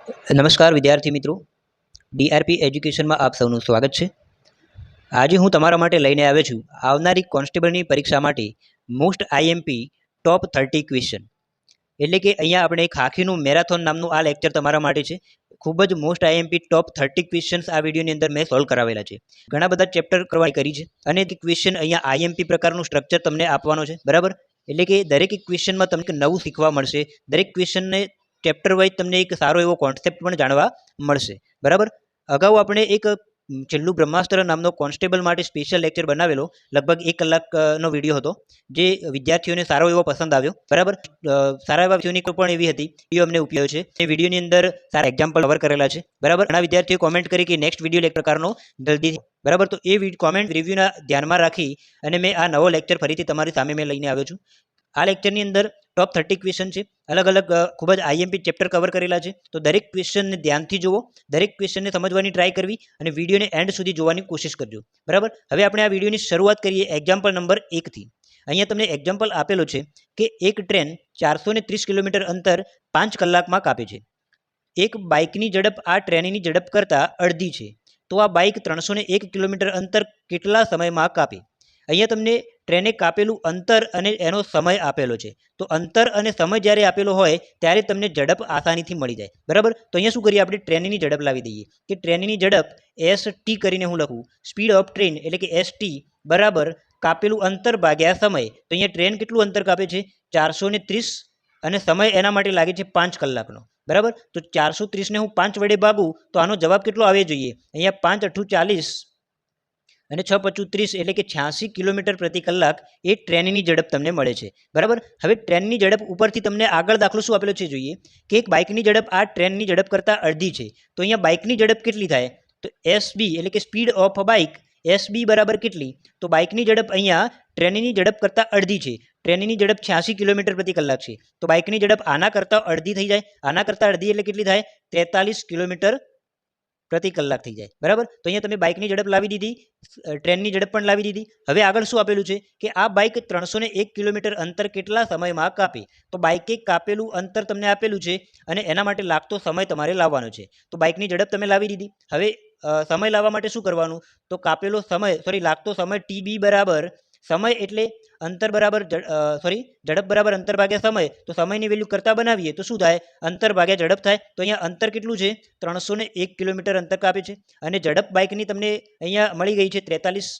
નમસ્કાર વિદ્યાર્થી મિત્રો, ડીઆરપી એજ્યુકેશનમાં આપ સૌનું સ્વાગત છે। આજે હું તમારા માટે લઈને આવ્યો છું આવનારી કોન્સ્ટેબલની પરીક્ષા માટે મોસ્ટ આઈએમપી ટોપ 30 ક્વેશ્ચન। એટલે કે અહીંયા આપણે ખાખીનું મેરેથોન નામનું આ લેક્ચર તમારા માટે છે। ખૂબ જ મોસ્ટ આઈએમપી ટોપ 30 ક્વેશ્ચન્સ આ વિડીયોની અંદર મેં સોલ્વ કરાવેલા છે। ઘણા બધા ચેપ્ટર કરવાની કરી છે અને તે ક્વેશ્ચન અહીંયા આઈએમપી પ્રકારનું સ્ટ્રક્ચર તમને આપવાનો છે, બરાબર। એટલે કે દરેક ક્વેશ્ચનમાં તમને નવું શીખવા મળશે। દરેક ક્વેશ્ચનને ચેપ્ટર વાઇઝ તમને એક સારો એવો કોન્સેપ્ટ પણ જાણવા મળશે, બરાબર। અગાઉ આપણે એક છેલ્લું બ્રહ્માસ્ત્ર નામનો કોન્સ્ટેબલ માટે સ્પેશિયલ લેક્ચર બનાવેલો, લગભગ 1 કલાકનો વિડીયો હતો, જે વિદ્યાર્થીઓને સારો એવો પસંદ આવ્યો, બરાબર। સારા એવા વિષયોની પણ એવી હતી, વિડીયો અમને ઉપયોગ છે। એ વિડીયોની અંદર સારા એક્ઝામ્પલ કવર કરેલા છે, બરાબર। ઘણા વિદ્યાર્થીઓ કોમેન્ટ કરી કે નેક્સ્ટ વિડીયો લેક્ચર પ્રકારનો જલ્દી, બરાબર। તો એ કોમેન્ટ રિવ્યુના ધ્યાનમાં રાખી અને મેં આ નવો લેક્ચર ફરીથી તમારી સામે મેં લઈને આવ્યો છું। આ લેક્ચરની અંદર ટોપ 30 ક્વેશ્ચન છે, અલગ અલગ ખૂબ જ આઈએમપી ચેપ્ટર કવર કરેલા છે। તો દરેક ક્વેશ્ચનને ધ્યાનથી જુઓ, દરેક ક્વેશ્ચનને સમજવાની ટ્રાય કરવી અને વિડીયોને એન્ડ સુધી જોવાની કોશિશ કરજો, બરાબર। હવે આપણે આ વિડીયોની શરૂઆત કરીએ એક્ઝામ્પલ નંબર 1 થી। અહીંયા તમને એક્ઝામ્પલ આપેલો છે કે એક ટ્રેન 430 કિલોમીટર અંતર 5 કલાકમાં કાપે છે। એક બાઇકની ઝડપ આ ટ્રેનની ઝડપ કરતાં અડધી છે, તો આ બાઇક 301 કિલોમીટર અંતર કેટલા સમયમાં કાપે? અહીંયા તમને ટ્રેને કાપેલું અંતર અને એનો સમય આપેલો છે। તો અંતર અને સમય જ્યારે આપેલો હોય ત્યારે તમને ઝડપ આસાનીથી મળી જાય, બરાબર। તો અહીંયા શું કરીએ, આપણે ટ્રેનની ઝડપ લાવી દઈએ કે ટ્રેનની ઝડપ ST કરીને હું લખું, સ્પીડ ઓફ ટ્રેન એટલે કે ST બરાબર કાપેલું અંતર ભાગ્યા સમય। તો અહીંયા ટ્રેન કેટલું અંતર કાપે છે? 430 અને સમય એના માટે લાગે છે 5 કલાકનો, બરાબર। તો 430 ને હું 5 વડે ભાગું તો આનો જવાબ કેટલો આવે જોઈએ? અહીંયા 5 × 8 = 40 અને 6 × 5 = 30 એટલે કે 86 કિલોમીટર પ્રતિ કલાક એ ટ્રેનની ઝડપ તમને મળે છે, બરાબર। હવે ટ્રેનની ઝડપ ઉપરથી તમને આગળ દાખલો શું આપેલો છે જોઈએ કે એક બાઇકની ઝડપ આ ટ્રેનની ઝડપ કરતાં અડધી છે, તો અહીંયા બાઇકની ઝડપ કેટલી થાય? તો SB એટલે કે સ્પીડ ઓફ બાઇક SB બરાબર કેટલી? તો બાઇકની ઝડપ અહીંયા ટ્રેનની ઝડપ કરતાં અડધી છે, ટ્રેનની ઝડપ 86 કિલોમીટર પ્રતિ કલાક છે, તો બાઇકની ઝડપ આના કરતાં અડધી થઈ જાય। આના કરતાં અડધી એટલે કેટલી થાય? 43 કિલોમીટર પ્રતિ કલાક થઈ જાય, બરાબર। તો અહીંયા તમે બાઇકની ઝડપ લાવી દીધી, ટ્રેનની ઝડપ પણ લાવી દીધી। હવે આગળ શું આપેલું છે કે આ બાઇક 301 કિલોમીટર અંતર કેટલા સમયમાં કાપે? તો બાઇકે કાપેલું અંતર તમને આપેલું છે અને એના માટે લાગતો સમય તમારે લાવવાનો છે। તો બાઇકની ઝડપ તમે લાવી દીધી। હવે સમય લાવવા માટે શું કરવાનું? તો કાપેલો સમય લાગતો સમય TB બરાબર સમય એટલે અંતર બરાબર ઝડપ બરાબર અંતર ભાગ્યા સમય। તો સમયની વેલ્યુ કરતાં બનાવીએ તો શું થાય? અંતર ભાગ્યા ઝડપ થાય। તો અહીંયા અંતર કેટલું છે? 301 કિલોમીટર અંતર કાપે છે અને ઝડપ બાઇકની તમને અહીંયા મળી ગઈ છે 43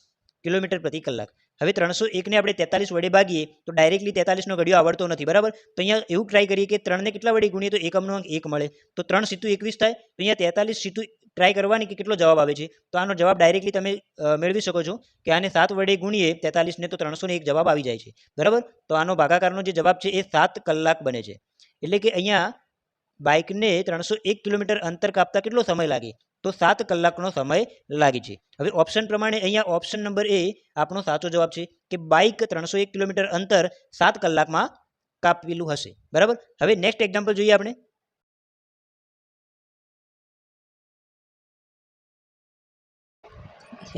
કિલોમીટર પ્રતિ કલાક। હવે 301ને આપણે 43 વડે ભાગીએ તો ડાયરેક્ટલી 43નો ઘડિયો આવડતો નથી, બરાબર। તો અહીંયા એવું ટ્રાય કરીએ કે 3ને કેટલા વડે ગુણીએ તો એકમનો અંક 1 મળે, તો 3 × 21 થાય। તો અહીંયા 43 × ટ્રાય કરવાની કે કેટલો જવાબ આવે છે, તો આનો જવાબ ડાયરેક્ટલી તમે મેળવી શકો છો કે આને 7 વડે ગુણીએ 43ને તો 301 જવાબ આવી જાય છે, બરાબર। તો આનો ભાગાકારનો જે જવાબ છે એ 7 કલાક બને છે। એટલે કે અહીંયા બાઇકને 301 કિલોમીટર અંતર કાપતા કેટલો સમય લાગે? તો 7 કલાકનો સમય લાગે છે। હવે ઓપ્શન પ્રમાણે અહીંયા ઓપ્શન નંબર A આપણો સાચો જવાબ છે કે બાઇક 301 કિલોમીટર અંતર 7 કલાકમાં કાપેલું હશે, બરાબર। હવે નેક્સ્ટ એક્ઝામ્પલ જોઈએ આપણે।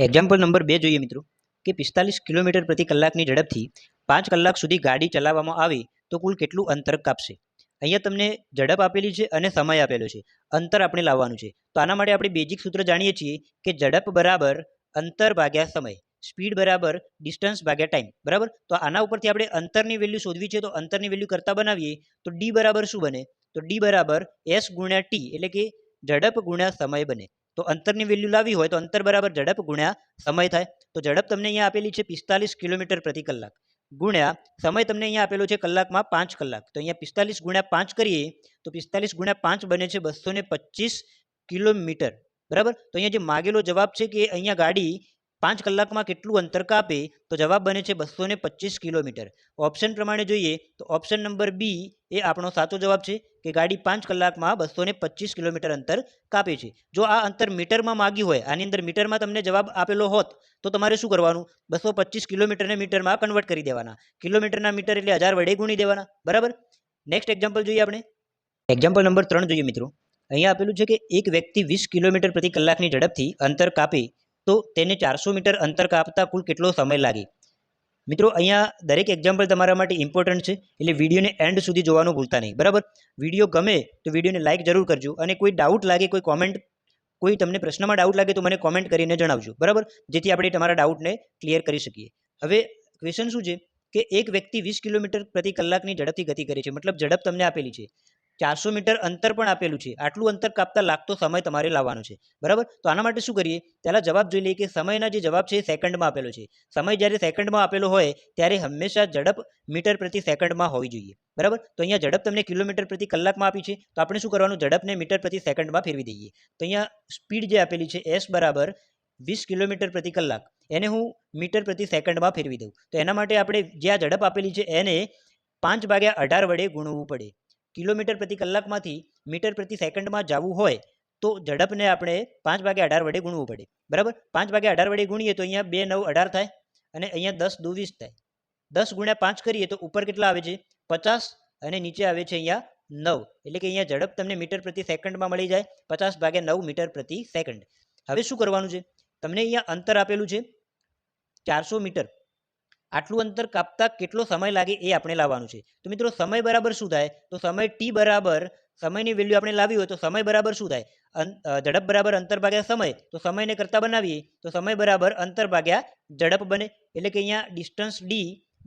એક્ઝામ્પલ નંબર 2 જોઈએ મિત્રો કે 45 કિલોમીટર પ્રતિ કલાકની ઝડપથી 5 કલાક સુધી ગાડી ચલાવવામાં આવે તો કુલ કેટલું અંતર કાપશે? અહીંયા તમને ઝડપ આપેલી છે અને સમય આપેલો છે, અંતર આપણે લાવવાનું છે। તો આના માટે આપણે બેઝિક સૂત્ર જાણીએ છીએ કે ઝડપ બરાબર અંતર ભાગ્યા સમય, સ્પીડ બરાબર ડિસ્ટન્સ ભાગ્યા ટાઈમ, બરાબર। તો આના ઉપરથી આપણે અંતરની વેલ્યુ શોધવી છે, તો અંતરની વેલ્યુ કરતાં બનાવીએ તો D બરાબર શું બને? તો D બરાબર S × T એટલે કે ઝડપ ગુણ્યા સમય બને। તો અંતરની વેલ્યુ લાવી હોય તો અંતર બરાબર ઝડપ ગુણ્યા સમય થાય। તો ઝડપ તમને અહીંયા આપેલી છે 45 કિલોમીટર પ્રતિ કલાક ગુણ્યા સમય તમને અહીંયા આપેલો છે કલાકમાં 5 કલાક। તો અહીંયા 45 × 5 કરીએ તો 45 × 5 બને છે 225 કિલોમીટર, બરાબર। તો અહીંયા જે માગેલો જવાબ છે કે અહીંયા ગાડી 5 કલાકમાં કેટલું અંતર કાપે, તો જવાબ બને છે 225 કિલોમીટર। ઓપ્શન પ્રમાણે જોઈએ તો ઓપ્શન નંબર B એ આપણો સાચો જવાબ છે કે ગાડી 5 કલાકમાં 225 કિલોમીટર અંતર કાપે છે। જો આ અંતર મીટરમાં માગ્યું હોય, આની અંદર મીટરમાં તમને જવાબ આપેલો હોત તો તમારે શું કરવાનું? 225 કિલોમીટરને મીટરમાં કન્વર્ટ કરી દેવાના, કિલોમીટરના મીટર એટલે 1000 વડે ગુણી દેવાના, બરાબર। નેક્સ્ટ એક્ઝામ્પલ જોઈએ આપણે। એક્ઝામ્પલ નંબર 3 જોઈએ મિત્રો। અહીંયા આપેલું છે કે એક વ્યક્તિ 20 કિલોમીટર પ્રતિ કલાકની ઝડપથી અંતર કાપે તો તેને 400 મીટર અંતર કાપતા કુલ કેટલો સમય લાગે? મિત્રો અહીંયા દરેક એક્ઝામ્પલ તમારા માટે ઇમ્પોર્ટન્ટ છે, એટલે વિડીયોને એન્ડ સુધી જોવાનું ભૂલતા નહીં, બરાબર. વિડીયો ગમે તો વિડીયોને લાઇક જરૂર કરજો, અને કોઈ ડાઉટ લાગે, કોઈ તમને પ્રશ્નમાં ડાઉટ લાગે તો મને કોમેન્ટ કરીને જણાવજો, બરાબર, જેથી આપણે તમારા ડાઉટને ક્લિયર કરી શકીએ. હવે ક્વેશ્ચન શું છે કે એક વ્યક્તિ 20 કિલોમીટર પ્રતિ કલાકની ઝડપથી ગતિ કરે છે, મતલબ ઝડપ તમને આપેલી છે, 400 મીટર અંતર પણ આપેલું છે. આટલું અંતર કાપતા લાગતો સમય તમારે લાવવાનો છે, બરાબર. તો આના માટે શું કરીએ, પહેલાં જવાબ જોઈ લઈએ કે સમયના જે જવાબ છે એ સેકન્ડમાં આપેલો છે. સમય જ્યારે સેકન્ડમાં આપેલો હોય ત્યારે હંમેશા ઝડપ મીટર પ્રતિ સેકન્ડમાં હોવી જોઈએ, બરાબર. તો અહીંયા ઝડપ તમને કિલોમીટર પ્રતિ કલાકમાં આપી છે, તો આપણે શું કરવાનું, ઝડપને મીટર પ્રતિ સેકન્ડમાં ફેરવી દઈએ. તો અહીંયા સ્પીડ જે આપેલી છે S બરાબર 20 કિલોમીટર પ્રતિ કલાક, એને હું મીટર પ્રતિ સેકન્ડમાં ફેરવી દઉં. તો એના માટે આપણે જે આ ઝડપ આપેલી છે એને 5/18 વડે ગુણવું પડે. કિલોમીટર પ્રતિ કલાકમાંથી મીટર પ્રતિ સેકન્ડમાં જવું હોય તો ઝડપને આપણે 5/18 વડે ગુણવું પડે, બરાબર. 5/18 વડે ગુણીએ તો અહીંયા 2 9 18 થાય, અને અહીંયા 10 2 20 થાય. 10 × 5 કરીએ તો ઉપર કેટલા આવે છે, 50, અને નીચે આવે છે અહીંયા 9, એટલે કે અહીંયા ઝડપ તમને મીટર પ્રતિ સેકન્ડમાં મળી જાય 50/9 મીટર પ્રતિ સેકન્ડ. હવે શું કરવાનું છે, તમને અહીંયા અંતર આપેલું છે 400 મીટર. આટલું અંતર કાપતા કેટલો સમય લાગે એ આપણે લાવવાનું છે. તો મિત્રો સમય બરાબર શું થાય, તો સમય t બરાબર, સમયની વેલ્યુ આપણે લાવી હોય તો સમય બરાબર શું થાય, ઝડપ બરાબર અંતર ભાગ્યા સમય, તો સમયને કરતા બનાવીએ તો સમય બરાબર અંતર ભાગ્યા ઝડપ બને, એટલે કે અહીંયા ડિસ્ટન્સ d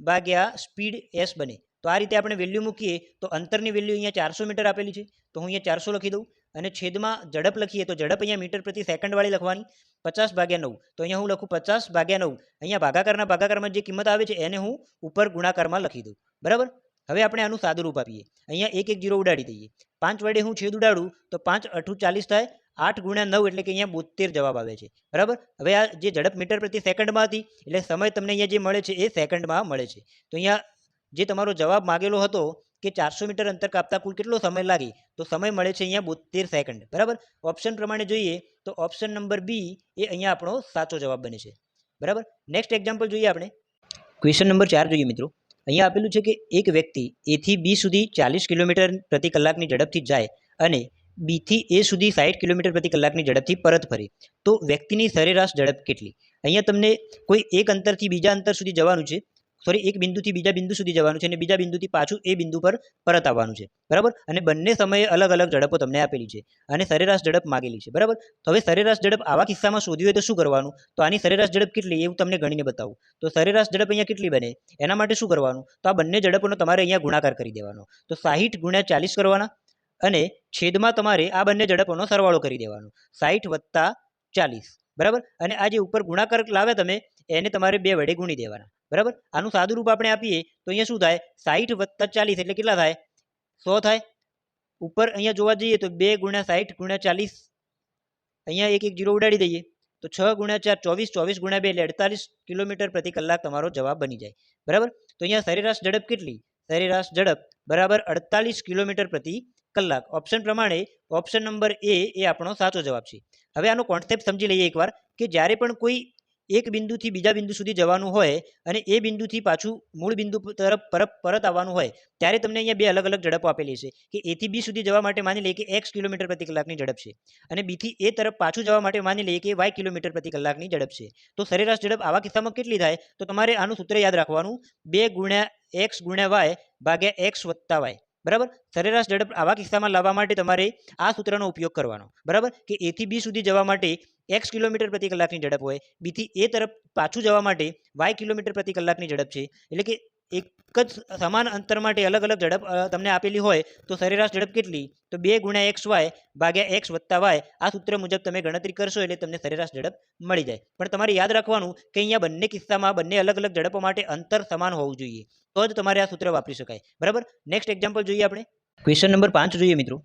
ભાગ્યા સ્પીડ s બને. તો આ રીતે આપણે વેલ્યુ મૂકીએ તો અંતરની વેલ્યુ અહીંયા 400 મીટર આપેલી છે, તો હું અહીંયા 400 લખી દઉં, અને છેદમાં ઝડપ લખીએ તો ઝડપ અહીંયા મીટર પ્રતિ સેકન્ડવાળી લખવાની, 50/9. તો અહીંયા હું લખું 50/9. અહીંયા ભાગાકારમાં જે કિંમત આવે છે એને હું ઉપર ગુણાકારમાં લખી દઉં, બરાબર. હવે આપણે આનું સાદું રૂપ આપીએ, અહીંયા 1 1 0 ઉડાડી દઈએ. 5 વડે હું છેદ ઉડાડું તો 5 8 40 થાય, 8 × 9 એટલે કે અહીંયા 72 જવાબ આવે છે, બરાબર. હવે આ જે ઝડપ મીટર પ્રતિ સેકન્ડમાં હતી એટલે સમય તમને અહીંયા જે મળે છે એ સેકન્ડમાં મળે છે. તો અહીંયા જે તમારો જવાબ માગેલો હતો કે 400 મીટર અંતર કાપતા કુલ કેટલો સમય લાગે, તો સમય મળે છે અહીંયા 72 સેકન્ડ, બરાબર. ઓપ્શન પ્રમાણે જોઈએ તો ઓપ્શન નંબર બી એ અહીંયા આપણો સાચો જવાબ બને છે, બરાબર. નેક્સ્ટ એક્ઝામ્પલ જોઈએ આપણે. ક્વેશ્ચન નંબર 4 જોઈએ મિત્રો. અહીંયા આપેલું છે કે એક વ્યક્તિ A થી B સુધી 40 કિલોમીટર પ્રતિ કલાકની ઝડપથી જાય અને B થી A સુધી 60 કિલોમીટર પ્રતિ કલાકની ઝડપથી પરત ફરે, તો વ્યક્તિની સરેરાશ ઝડપ કેટલી. અહીંયા તમને કોઈ એક અંતરથી બીજા અંતર સુધી જવાનું છે, એક બિંદુથી બીજા બિંદુ સુધી જવાનું છે, અને બીજા બિંદુથી પાછું એ બિંદુ પર પરત આવવાનું છે, બરાબર. અને બંને સમયે અલગ અલગ ઝડપો તમને આપેલી છે અને સરેરાશ ઝડપ માગેલી છે, બરાબર. તો હવે સરેરાશ ઝડપ આવા કિસ્સામાં શોધવી હોય તો શું કરવાનું, તો આની સરેરાશ ઝડપ કેટલી એવું તમને ગણીને બતાવું. તો સરેરાશ ઝડપ અહીંયા કેટલી બને, એના માટે શું કરવાનું, તો આ બંને ઝડપોનો તમારે અહીંયા ગુણાકાર કરી દેવાનો. તો 60 × 40 કરવાના, અને છેદમાં તમારે આ બંને ઝડપોનો સરવાળો કરી દેવાનો, 60 + 40, બરાબર. અને આ જે ઉપર ગુણાકાર લાવ્યા તમે એને તમારે 2 વડે ગુણી દેવાના, બરાબર. આનું સાદું રૂપ આપણે આપીએ તો અહીંયા શું થાય, 60 + 40 એટલે કેટલા થાય, 100 થાય. ઉપર અહીંયા જોવા જઈએ તો 2 × 60 × 40, અહીંયા 1 1 0 ઉડાડી દઈએ તો 6 × 4 24, 24 × 2 એટલે 48 કિલોમીટર પ્રતિ કલાક તમારો જવાબ બની જાય, બરાબર. તો અહીંયા સરેરાશ ઝડપ કેટલી, સરેરાશ ઝડપ બરાબર 48 કિલોમીટર પ્રતિ કલાક. ઓપ્શન પ્રમાણે ઓપ્શન નંબર એ આપણો સાચો જવાબ છે. હવે આનો કોન્સેપ્ટ સમજી લઈએ એકવાર, કે જ્યારે પણ કોઈ એક બિંદુથી બીજા બિંદુ સુધી જવાનું હોય અને એ બિંદુથી પાછું મૂળ બિંદુ તરફ પરત આવવાનું હોય ત્યારે તમને અહીંયા 2 અલગ અલગ ઝડપો આપેલી છે, કે A થી B સુધી જવા માટે માની લઈએ કે x કિલોમીટર પ્રતિ કલાકની ઝડપ છે, અને B થી A તરફ પાછું જવા માટે માની લઈએ કે y કિલોમીટર પ્રતિ કલાકની ઝડપ છે. તો સરેરાશ ઝડપ આવા કિસ્સામાં કેટલી થાય, તો તમારે આનું સૂત્ર યાદ રાખવાનું, 2 × x × y ભાગ્યા x + y, બરાબર. સરેરાશ ઝડપ આવા કિસ્સામાં લાવવા માટે તમારે આ સૂત્રનો ઉપયોગ કરવાનો, બરાબર. કે A થી B સુધી જવા માટે x કિલોમીટર પ્રતિ કલાકની ઝડપ હોય, B થી A તરફ પાછું જવા માટે y કિલોમીટર પ્રતિ કલાકની ઝડપ છે, એટલે કે એક જ સમાન અંતર માટે અલગ અલગ ઝડપ તમને આપેલી હોય તો સરેરાશ ઝડપ કેટલી, તો 2 × xy ભાગ્યા x + y. આ સૂત્ર મુજબ તમે ગણતરી કરશો એટલે તમને સરેરાશ ઝડપ મળી જાય. પણ તમારે યાદ રાખવાનું કે અહીંયા બંને કિસ્સામાં બંને અલગ અલગ ઝડપો માટે અંતર સમાન હોવું જોઈએ, તો જ તમારે આ સૂત્ર વાપરી શકાય, બરાબર. નેક્સ્ટ એક્ઝામ્પલ જોઈએ આપણે. ક્વેશ્ચન નંબર 5 જોઈએ મિત્રો.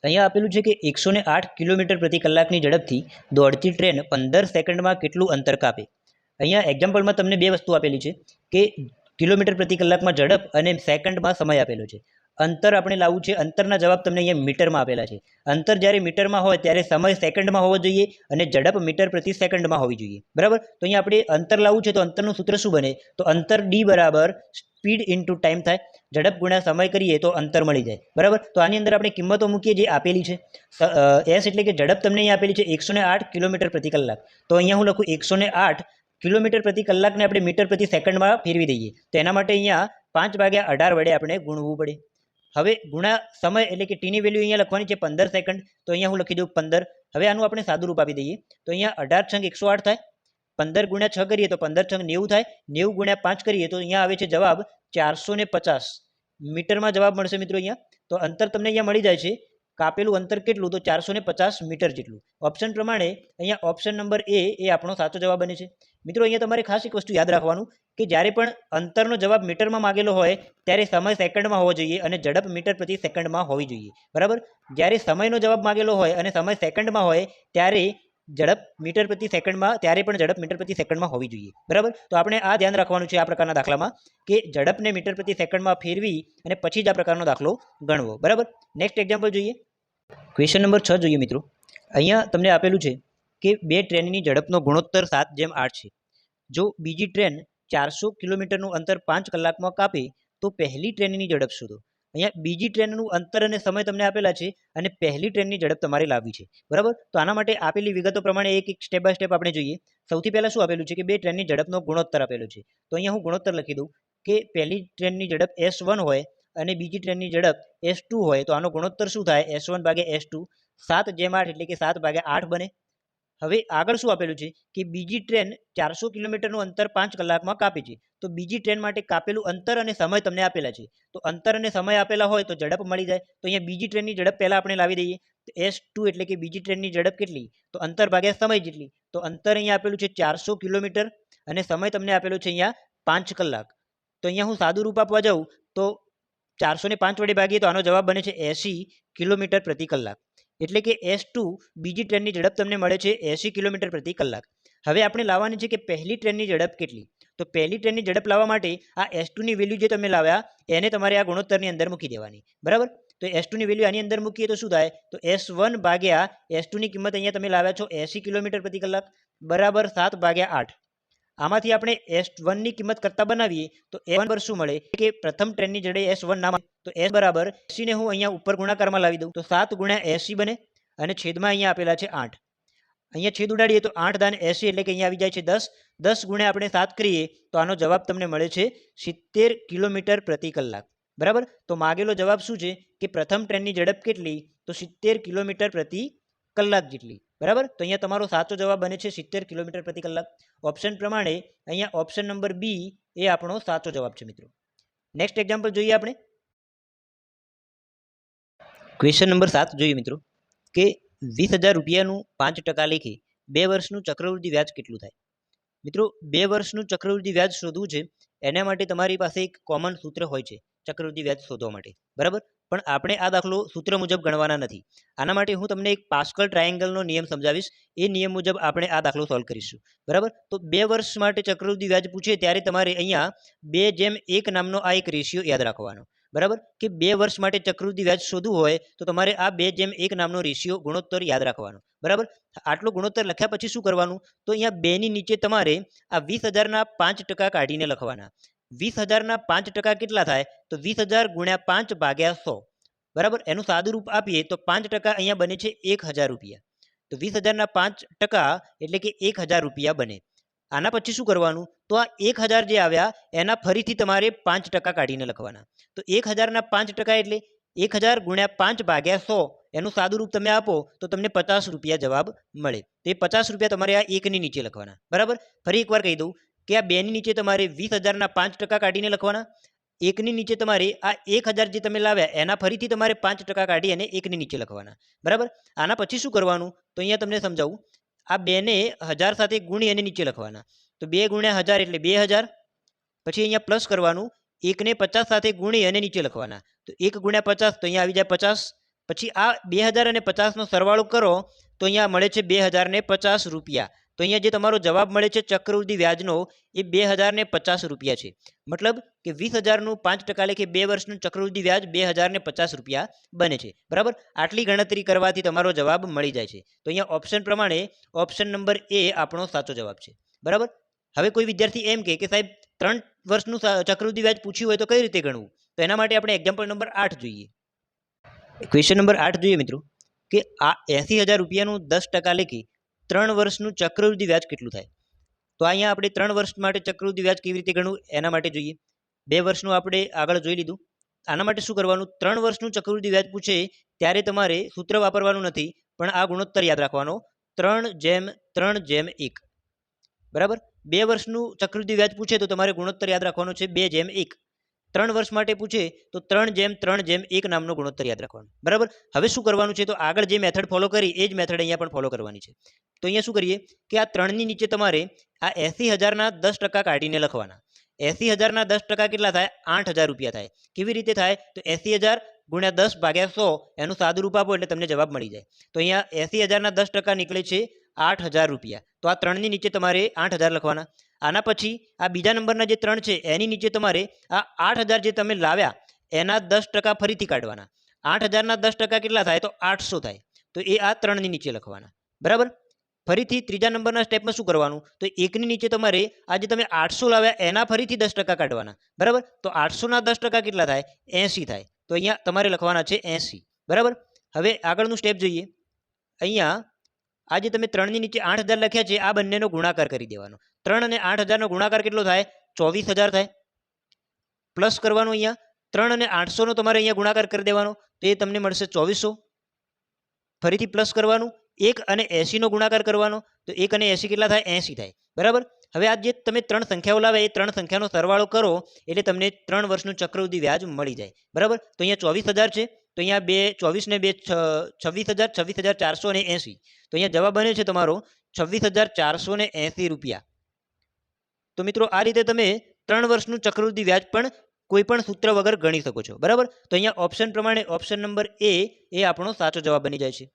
અહીંયા આપેલું છે કે 108 કિલોમીટર પ્રતિ કલાકની ઝડપથી દોડતી ટ્રેન 15 સેકન્ડમાં કેટલું અંતર કાપે. અહીંયા એક્ઝામ્પલમાં તમને 2 વસ્તુ આપેલી છે, કે કિલોમીટર પ્રતિ કલાકમાં ઝડપ અને સેકન્ડમાં સમય આપેલો છે. અંતર આપણે લાવવું છે, અંતરના જવાબ તમને અહીંયા મીટરમાં આપેલા છે. અંતર જ્યારે મીટરમાં હોય ત્યારે સમય સેકન્ડમાં હોવો જોઈએ અને ઝડપ મીટર પ્રતિ સેકન્ડમાં હોવી જોઈએ, બરાબર. તો અહીંયા આપણે અંતર લાવવું છે, તો અંતરનું સૂત્ર શું બને, તો અંતર d બરાબર સ્પીડ ઇન્ટુ ટાઈમ થાય, ઝડપ ગુણ્યા સમય કરીએ તો અંતર મળી જાય, બરાબર. તો આની અંદર આપણે કિંમતો મૂકીએ જે આપેલી છે. s એટલે કે ઝડપ તમને અહીંયા આપેલી છે 108 કિલોમીટર પ્રતિ કલાક, તો અહીંયા હું લખું 108 કિલોમીટર પ્રતિ કલાકને આપણે મીટર પ્રતિ સેકન્ડમાં ફેરવી દઈએ તો એના માટે અહીંયા 5/18 વડે આપણે ગુણવું પડે. હવે ગુણા સમય એટલે કે ટીની વેલ્યુ અહીંયા લખવાની છે 15 સેકન્ડ, તો અહીંયા હું લખી દઉં 15. હવે આનું આપણે સાદું રૂપ આપી દઈએ તો અહીંયા 18 × 108 થાય, 15 × 6 કરીએ તો 15 × 90 થાય, 90 × 5 કરીએ તો અહીંયા આવે છે જવાબ 450 મીટરમાં જવાબ મળશે મિત્રો. અહીંયા તો અંતર તમને અહીંયા મળી જાય છે, કાપેલું અંતર કેટલું તો 450 મીટર જેટલું. ઓપ્શન પ્રમાણે અહીંયા ઓપ્શન નંબર એ આપણો સાચો જવાબ બને છે. મિત્રો અહીંયા તમારે ખાસ એક વસ્તુ યાદ રાખવાનું કે જ્યારે પણ અંતરનો જવાબ મીટરમાં માગેલો હોય ત્યારે સમય સેકન્ડમાં હોવો જોઈએ અને ઝડપ મીટર પ્રતિ સેકન્ડમાં હોવી જોઈએ. બરાબર, જ્યારે સમયનો જવાબ માગેલો હોય અને સમય સેકન્ડમાં હોય ત્યારે ઝડપ મીટર પ્રતિ સેકન્ડમાં ઝડપ મીટર પ્રતિ સેકન્ડમાં હોવી જોઈએ. બરાબર, તો આપણે આ ધ્યાન રાખવાનું છે આ પ્રકારના દાખલામાં કે ઝડપને મીટર પ્રતિ સેકન્ડમાં ફેરવી અને પછી જ આ પ્રકારનો દાખલો ગણવો. બરાબર, નેક્સ્ટ એક્ઝામ્પલ જોઈએ. ક્વેશ્ચન નંબર 6 જોઈએ મિત્રો. અહીંયા તમને આપેલું છે કે બે ટ્રેનની ઝડપનો ગુણોત્તર 7:8 છે. જો બીજી ટ્રેન 400 કિલોમીટરનું અંતર 5 કલાકમાં કાપે તો પહેલી ટ્રેનની ઝડપ શોધો. અહીંયા બીજી ટ્રેનનું અંતર અને સમય તમને આપેલા છે અને પહેલી ટ્રેનની ઝડપ તમારે લાવવી છે. બરાબર, તો આના માટે આપેલી વિગતો પ્રમાણે એક સ્ટેપ બાય સ્ટેપ આપણે જોઈએ. સૌથી પહેલાં શું આપેલું છે કે બે ટ્રેનની ઝડપનો ગુણોત્તર આપેલો છે. તો અહીંયા હું ગુણોત્તર લખી દઉં કે પહેલી ટ્રેનની ઝડપ S1 હોય અને બીજી ટ્રેનની ઝડપ S2 હોય તો આનો ગુણોત્તર શું થાય? S1/S2, 7/8 એટલે કે 7/8 બને. હવે આગળ શું આપેલું છે કે બીજી ટ્રેન 400 કિલોમીટરનું અંતર 5 કલાકમાં કાપે છે. તો બીજી ટ્રેન માટે કાપેલું અંતર અને સમય તમને આપેલા છે. તો અંતર અને સમય આપેલા હોય તો ઝડપ મળી જાય. તો અહીંયા બીજી ટ્રેનની ઝડપ પહેલાં આપણે લાવી દઈએ. તો S2 એટલે કે બીજી ટ્રેનની ઝડપ કેટલી? તો અંતર ભાગ્યા સમય જેટલી. તો અંતર અહીંયા આપેલું છે 400 કિલોમીટર અને સમય તમને આપેલો છે અહીંયા 5 કલાક. તો અહીંયા હું સાદું રૂપ આપવા જાઉં તો 405 વડે ભાગીએ તો આનો જવાબ બને છે 80 કિલોમીટર પ્રતિ કલાક. એટલે કે S2 બીજી ટ્રેનની ઝડપ તમને મળે છે 80 કિલોમીટર પ્રતિ કલાક. હવે આપણે લાવવાની છે કે પહેલી ટ્રેનની ઝડપ કેટલી? તો પહેલી ટ્રેનની ઝડપ લાવવા માટે આ S2 ની વેલ્યુ જે તમે લાવ્યા એને તમારે આ ગુણોત્તરની અંદર મૂકી દેવાની. બરાબર, તો S2 ની વેલ્યુ આની અંદર મૂકીએ તો શું થાય? તો S1/S2 ની કિંમત અહીંયા તમે લાવ્યા છો 80 કિલોમીટર પ્રતિ કલાક બરાબર 7/8. આમાંથી આપણે S1 ની કિંમત કરતા બનાવીએ તો S1 પર શું મળે કે પ્રથમ ટ્રેનની ઝડપે S1 ના મળે તો S બરાબર 80 ને હું અહીંયા ઉપર ગુણાકારમાં લાવી દઉં તો 7 × 80 બને અને છેદમાં અહીંયા આપેલા છે 8. અહીંયા છેદ ઉડાડીએ તો 8×80 એટલે કે અહીંયા આવી જાય છે 10. 10 × આપણે 7 કરીએ તો આનો જવાબ તમને મળે છે 70 કિલોમીટર પ્રતિ કલાક. બરાબર, તો માગેલો જવાબ શું છે કે પ્રથમ ટ્રેનની ઝડપ કેટલી? તો 70 કિલોમીટર પ્રતિ કલાક જેટલી. બરાબર, તો અહીંયા તમારો સાચો જવાબ બને છે 70 કિલોમીટર પ્રતિ કલાક. ઓપ્શન પ્રમાણે અહીંયા ઓપ્શન નંબર બી એ આપણો સાચો જવાબ છે મિત્રો. નેક્સ્ટ એક્ઝામ્પલ જોઈએ આપણે. ક્વેશ્ચન નંબર 7 જોઈએ મિત્રો કે 20,000 રૂપિયાનું 5% લેખે 2 વર્ષનું ચક્રવૃદ્ધિ વ્યાજ કેટલું થાય? મિત્રો 2 વર્ષનું ચક્રવૃદ્ધિ વ્યાજ શોધવું છે એના માટે તમારી પાસે એક કોમન સૂત્ર હોય છે ચક્રવૃદ્ધિ વ્યાજ શોધવા માટે. બરાબર, પણ આપણે આ દાખલો સૂત્ર મુજબ ગણવાના નથી. આના માટે હું તમને એક પાસ્કલ ટ્રાયેંગલનો નિયમ સમજાવીશ. એ નિયમ મુજબ આપણે આ દાખલો સોલ્વ કરીશું. બરાબર, તો 2 વર્ષ માટે ચક્રવૃદ્ધિ વ્યાજ પૂછે ત્યારે તમારે અહીંયા 2:1 નામનો આ એક રેશિયો યાદ રાખવાનો. બરાબર, કે 2 વર્ષ માટે ચક્રવૃદ્ધિ વ્યાજ શોધવું હોય તો તમારે આ 2:1 નામનો રેશિયો ગુણોત્તર યાદ રાખવાનો. બરાબર, આટલો ગુણોત્તર લખ્યા પછી શું કરવાનું? તો અહીંયા 2 ની નીચે તમારે આ 20,000 ના 5% કાઢીને લખવાના. 20,000 ના 5% કેટલા થાય? તો 20,000 × 5/100. બરાબર, એનું સાદું રૂપ આપીએ તો 5% અહીંયા બને છે 1,000 રૂપિયા. તો 20,000 ના 5% એટલે કે 1,000 રૂપિયા બને. આના પછી શું કરવાનું? તો આ 1,000 જે આવ્યા એના ફરીથી તમારે 5% કાઢીને લખવાના. તો 1,000 ના 5% એટલે 1,000 × 5/100 એનું સાદું રૂપ તમે આપો તો તમને 50 રૂપિયા જવાબ મળે. તો એ 50 રૂપિયા તમારે આ 1 ની નીચે લખવાના. બરાબર, ફરી એકવાર કહી દઉં કે આ 2 ની નીચે તમારે 20,000 ના 5% કાઢીને લખવાના. 1 ની નીચે તમારે આ 1,000 જે તમે લાવ્યા એના ફરીથી તમારે 5% કાઢી અને 1 ની નીચે લખવાના. બરાબર, આના પછી શું કરવાનું? તો અહીંયા તમને સમજાવું. આ 2 ને 1000 સાથે ગુણી અને નીચે લખવાના. તો 2 × 1000 એટલે 2000. પછી અહીંયા પ્લસ કરવાનું. 1 ને 50 સાથે ગુણી અને નીચે લખવાના. તો 1 × 50 તો અહીંયા આવી જાય 50. પછી આ 2000 અને 50નો સરવાળો કરો તો અહીંયા મળે છે 2050 રૂપિયા. તો અહીંયા જે તમારો જવાબ મળે છે ચક્રવૃદ્ધિ વ્યાજનો એ 2050 રૂપિયા છે. મતલબ કે 20,000નું 5% લેખે 2 વર્ષનું ચક્રવૃદ્ધિ વ્યાજ 2050 રૂપિયા બને છે. બરાબર, આટલી ગણતરી કરવાથી તમારો જવાબ મળી જાય છે. તો અહીંયા ઓપ્શન પ્રમાણે ઓપ્શન નંબર એ આપણો સાચો જવાબ છે. બરાબર, હવે કોઈ વિદ્યાર્થી એમ કે સાહેબ 3 વર્ષનું ચક્રવૃદ્ધિ વ્યાજ પૂછ્યું હોય તો કઈ રીતે ગણવું? તો એના માટે આપણે એક્ઝામ્પલ નંબર 8 જોઈએ. ક્વેશ્ચન નંબર 8 જોઈએ મિત્રો કે આ 80,000 રૂપિયાનું 10% લેખે 3 વર્ષનું ચક્રવૃદ્ધિ વ્યાજ કેટલું થાય? તો અહીંયા આપણે 3 વર્ષ માટે ચક્રવૃદ્ધિ વ્યાજ કેવી રીતે ગણવું એના માટે જોઈએ. 2 વર્ષનું આપણે આગળ જોઈ લીધું. આના માટે શું કરવાનું, 3 વર્ષનું ચક્રવૃદ્ધિ વ્યાજ પૂછે ત્યારે તમારે સૂત્ર વાપરવાનું નથી, પણ આ ગુણોત્તર યાદ રાખવાનો 3:3:1. બરાબર. 2 વર્ષનું ચક્રવૃદ્ધિ વ્યાજ પૂછે તો તમારે ગુણોત્તર યાદ રાખવાનો છે 2:1. 3 વર્ષ માટે પૂછે તો 3:3:1 નામનો ગુણોત્તર યાદ રાખવાનો. બરાબર. હવે શું કરવાનું છે, તો આગળ જે મેથડ ફોલો કરી એ જ મેથડ અહીંયા પણ ફોલો કરવાની છે. તો અહીંયા શું કરીએ કે આ 3ની નીચે તમારે આ 80,000ના 10% કાઢીને લખવાના. 80,000ના 10% કેટલા થાય, 8,000 રૂપિયા થાય. કેવી રીતે થાય, તો 80,000 ગુણ્યા 10 ભાગ્યા 100 એનું સાદું રૂપ આપો એટલે તમને જવાબ મળી જાય. તો અહીંયા 80,000ના 10% નીકળે છે 8,000 રૂપિયા. તો આ 3ની નીચે તમારે 8,000 લખવાના. આના પછી આ બીજા નંબરના જે 3 છે એની નીચે તમારે આ 8,000 જે તમે લાવ્યા એના 10% ફરીથી કાઢવાના. 8,000ના 10% કેટલા થાય, તો 800 થાય. તો એ આ 3ની નીચે લખવાના. બરાબર. ફરીથી ત્રીજા નંબરના સ્ટેપમાં શું કરવાનું, તો 1ની નીચે તમારે આ જે તમે 800 લાવ્યા એના ફરીથી 10% કાઢવાના. બરાબર. તો 800ના 10% કેટલા થાય, 80 થાય. તો અહીંયા તમારે લખવાના છે 80. બરાબર. હવે આગળનું સ્ટેપ જોઈએ. અહીંયા આ જે તમે 3ની નીચે 8,000 લખ્યા છે આ બંનેનો ગુણાકાર કરી દેવાનો. 3 અને 8,000નો ગુણાકાર કેટલો થાય, 24,000 થાય. પ્લસ કરવાનું અહીંયા 3 અને 800નો તમારે અહીંયા ગુણાકાર કરી દેવાનો, તો એ તમને મળશે 2400. ફરીથી પ્લસ કરવાનું, 1 અને 80નો ગુણાકાર કરવાનો, તો 1 અને 80 કેટલા થાય, 80 થાય. બરાબર. હવે આ જે તમે 3 સંખ્યાઓ લાવ્યા એ 3 સંખ્યાનો સરવાળો કરો એટલે તમને 3 વર્ષનું ચક્રવૃદ્ધિ વ્યાજ મળી જાય. બરાબર. તો અહીંયા 24,000 છે, તો અહીંયા 24 ને 2 26,000, 26,480. તો અહીંયા જવાબ બને છે તમારો 26,480 રૂપિયા. તો મિત્રો આ રીતે તમે 3 વર્ષનું ચક્રવૃદ્ધિ વ્યાજ પણ કોઈ પણ સૂત્ર વગર ગણી શકો છો. બરાબર. તો અહીંયા ઓપ્શન પ્રમાણે ઓપ્શન નંબર એ આપણો સાચો જવાબ બની જાય છે.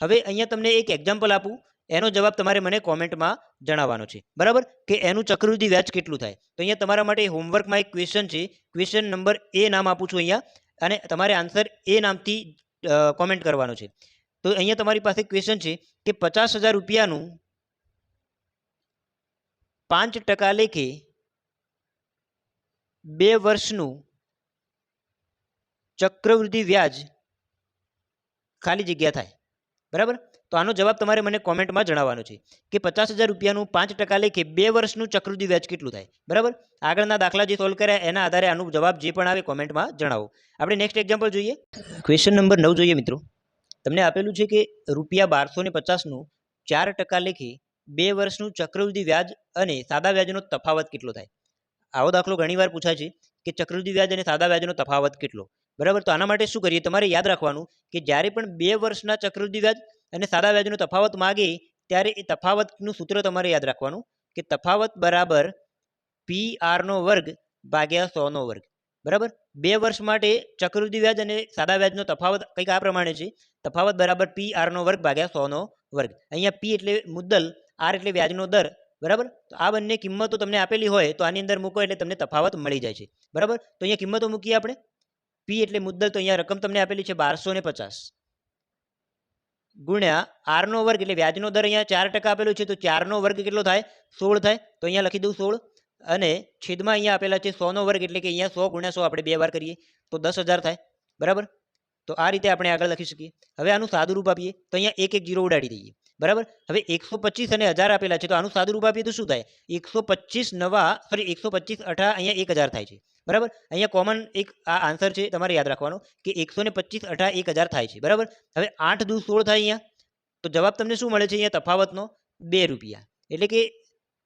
હવે અહીંયા તમને એક એક્ઝામ્પલ આપું, એનો જવાબ તમારે મને કોમેન્ટમાં જણાવવાનો છે. બરાબર, કે એનું ચક્રવૃદ્ધિ વ્યાજ કેટલું થાય. તો અહીંયા તમારા માટે હોમવર્કમાં એક ક્વેશ્ચન છે, ક્વેશ્ચન નંબર એ નામ આપું છું અહીંયા, અને તમારે આન્સર એ નામથી કોમેન્ટ કરવાનો છે. તો અહીંયા તમારી પાસે ક્વેશ્ચન છે કે 50,000 રૂપિયાનું 5% લેખે 2 વર્ષનું ચક્રવૃદ્ધિ વ્યાજ ખાલી જગ્યા થાય. બરાબર. તો આનો જવાબ તમારે મને કોમેન્ટમાં જણાવવાનો છે કે 50,000 રૂપિયાનું 5% લેખે 2 વર્ષનું ચક્રવૃદ્ધિ વ્યાજ કેટલું થાય. બરાબર. આગળના દાખલા જે સોલ્વ કર્યા એના આધારે આનો જવાબ જે પણ આવે કોમેન્ટમાં જણાવો. આપણે નેક્સ્ટ એક્ઝામ્પલ જોઈએ. ક્વેશ્ચન નંબર 9 જોઈએ મિત્રો. તમને આપેલું છે કે ₹1250નું 4% લેખે 2 વર્ષનું ચક્રવૃદ્ધિ વ્યાજ અને સાદા વ્યાજનો તફાવત કેટલો થાય. આવો દાખલો ઘણીવાર પૂછાય છે કે ચક્રવૃદ્ધિ વ્યાજ અને સાદા વ્યાજનો તફાવત કેટલો. બરાબર. તો આના માટે શું કરીએ, તમારે યાદ રાખવાનું કે જ્યારે પણ 2 વર્ષના ચક્રવૃદ્ધિ વ્યાજ અને સાદા વ્યાજનો તફાવત માગે ત્યારે એ તફાવતનું સૂત્ર તમારે યાદ રાખવાનું કે તફાવત બરાબર PR² ભાગ્યા 100². બરાબર. 2 વર્ષ માટે ચક્રવૃદ્ધિ વ્યાજ અને સાદા વ્યાજનો તફાવત કંઈક આ પ્રમાણે છે, તફાવત બરાબર PR² ભાગ્યા 100². અહીંયા P એટલે મુદ્દલ, R એટલે વ્યાજનો દર. બરાબર. તો આ બંને કિંમતો તમને આપેલી હોય તો આની અંદર મૂકો એટલે તમને તફાવત મળી જાય છે. બરાબર. તો અહીંયા કિંમતો મૂકીએ આપણે. P એટલે મુદ્દલ, તો અહીંયા રકમ તમને આપેલી છે 1250 ગુણ્યા R² એટલે વ્યાજનો દર અહીંયા 4% આપેલો છે, તો 4² કેટલો થાય, 16 થાય. તો અહીંયા લખી દઉં 16, અને છેદમાં અહીંયા આપેલા છે 100² એટલે કે અહીંયા 100 ગુણ્યા 100 આપણે 2 વાર કરીએ તો 10,000 થાય. બરાબર. તો આ રીતે આપણે આગળ લખી શકીએ. હવે આનું સાદું રૂપ આપીએ તો અહીંયા 1 0 ઉડાડી દઈએ. બરાબર. હવે 125 અને 1000 આપેલા છે, તો આનું સાદું રૂપ આપીએ તો શું થાય, 125 8 અહીંયા 1000 થાય છે. બરાબર. અહીંયા કોમન એક આ આન્સર છે, તમારે યાદ રાખવાનો કે 125 8 1000 થાય છે. બરાબર. હવે 8 દુ 16 થાય અહીંયા, તો જવાબ તમને શું મળે છે, અહીંયા તફાવતનો 2 રૂપિયા. એટલે કે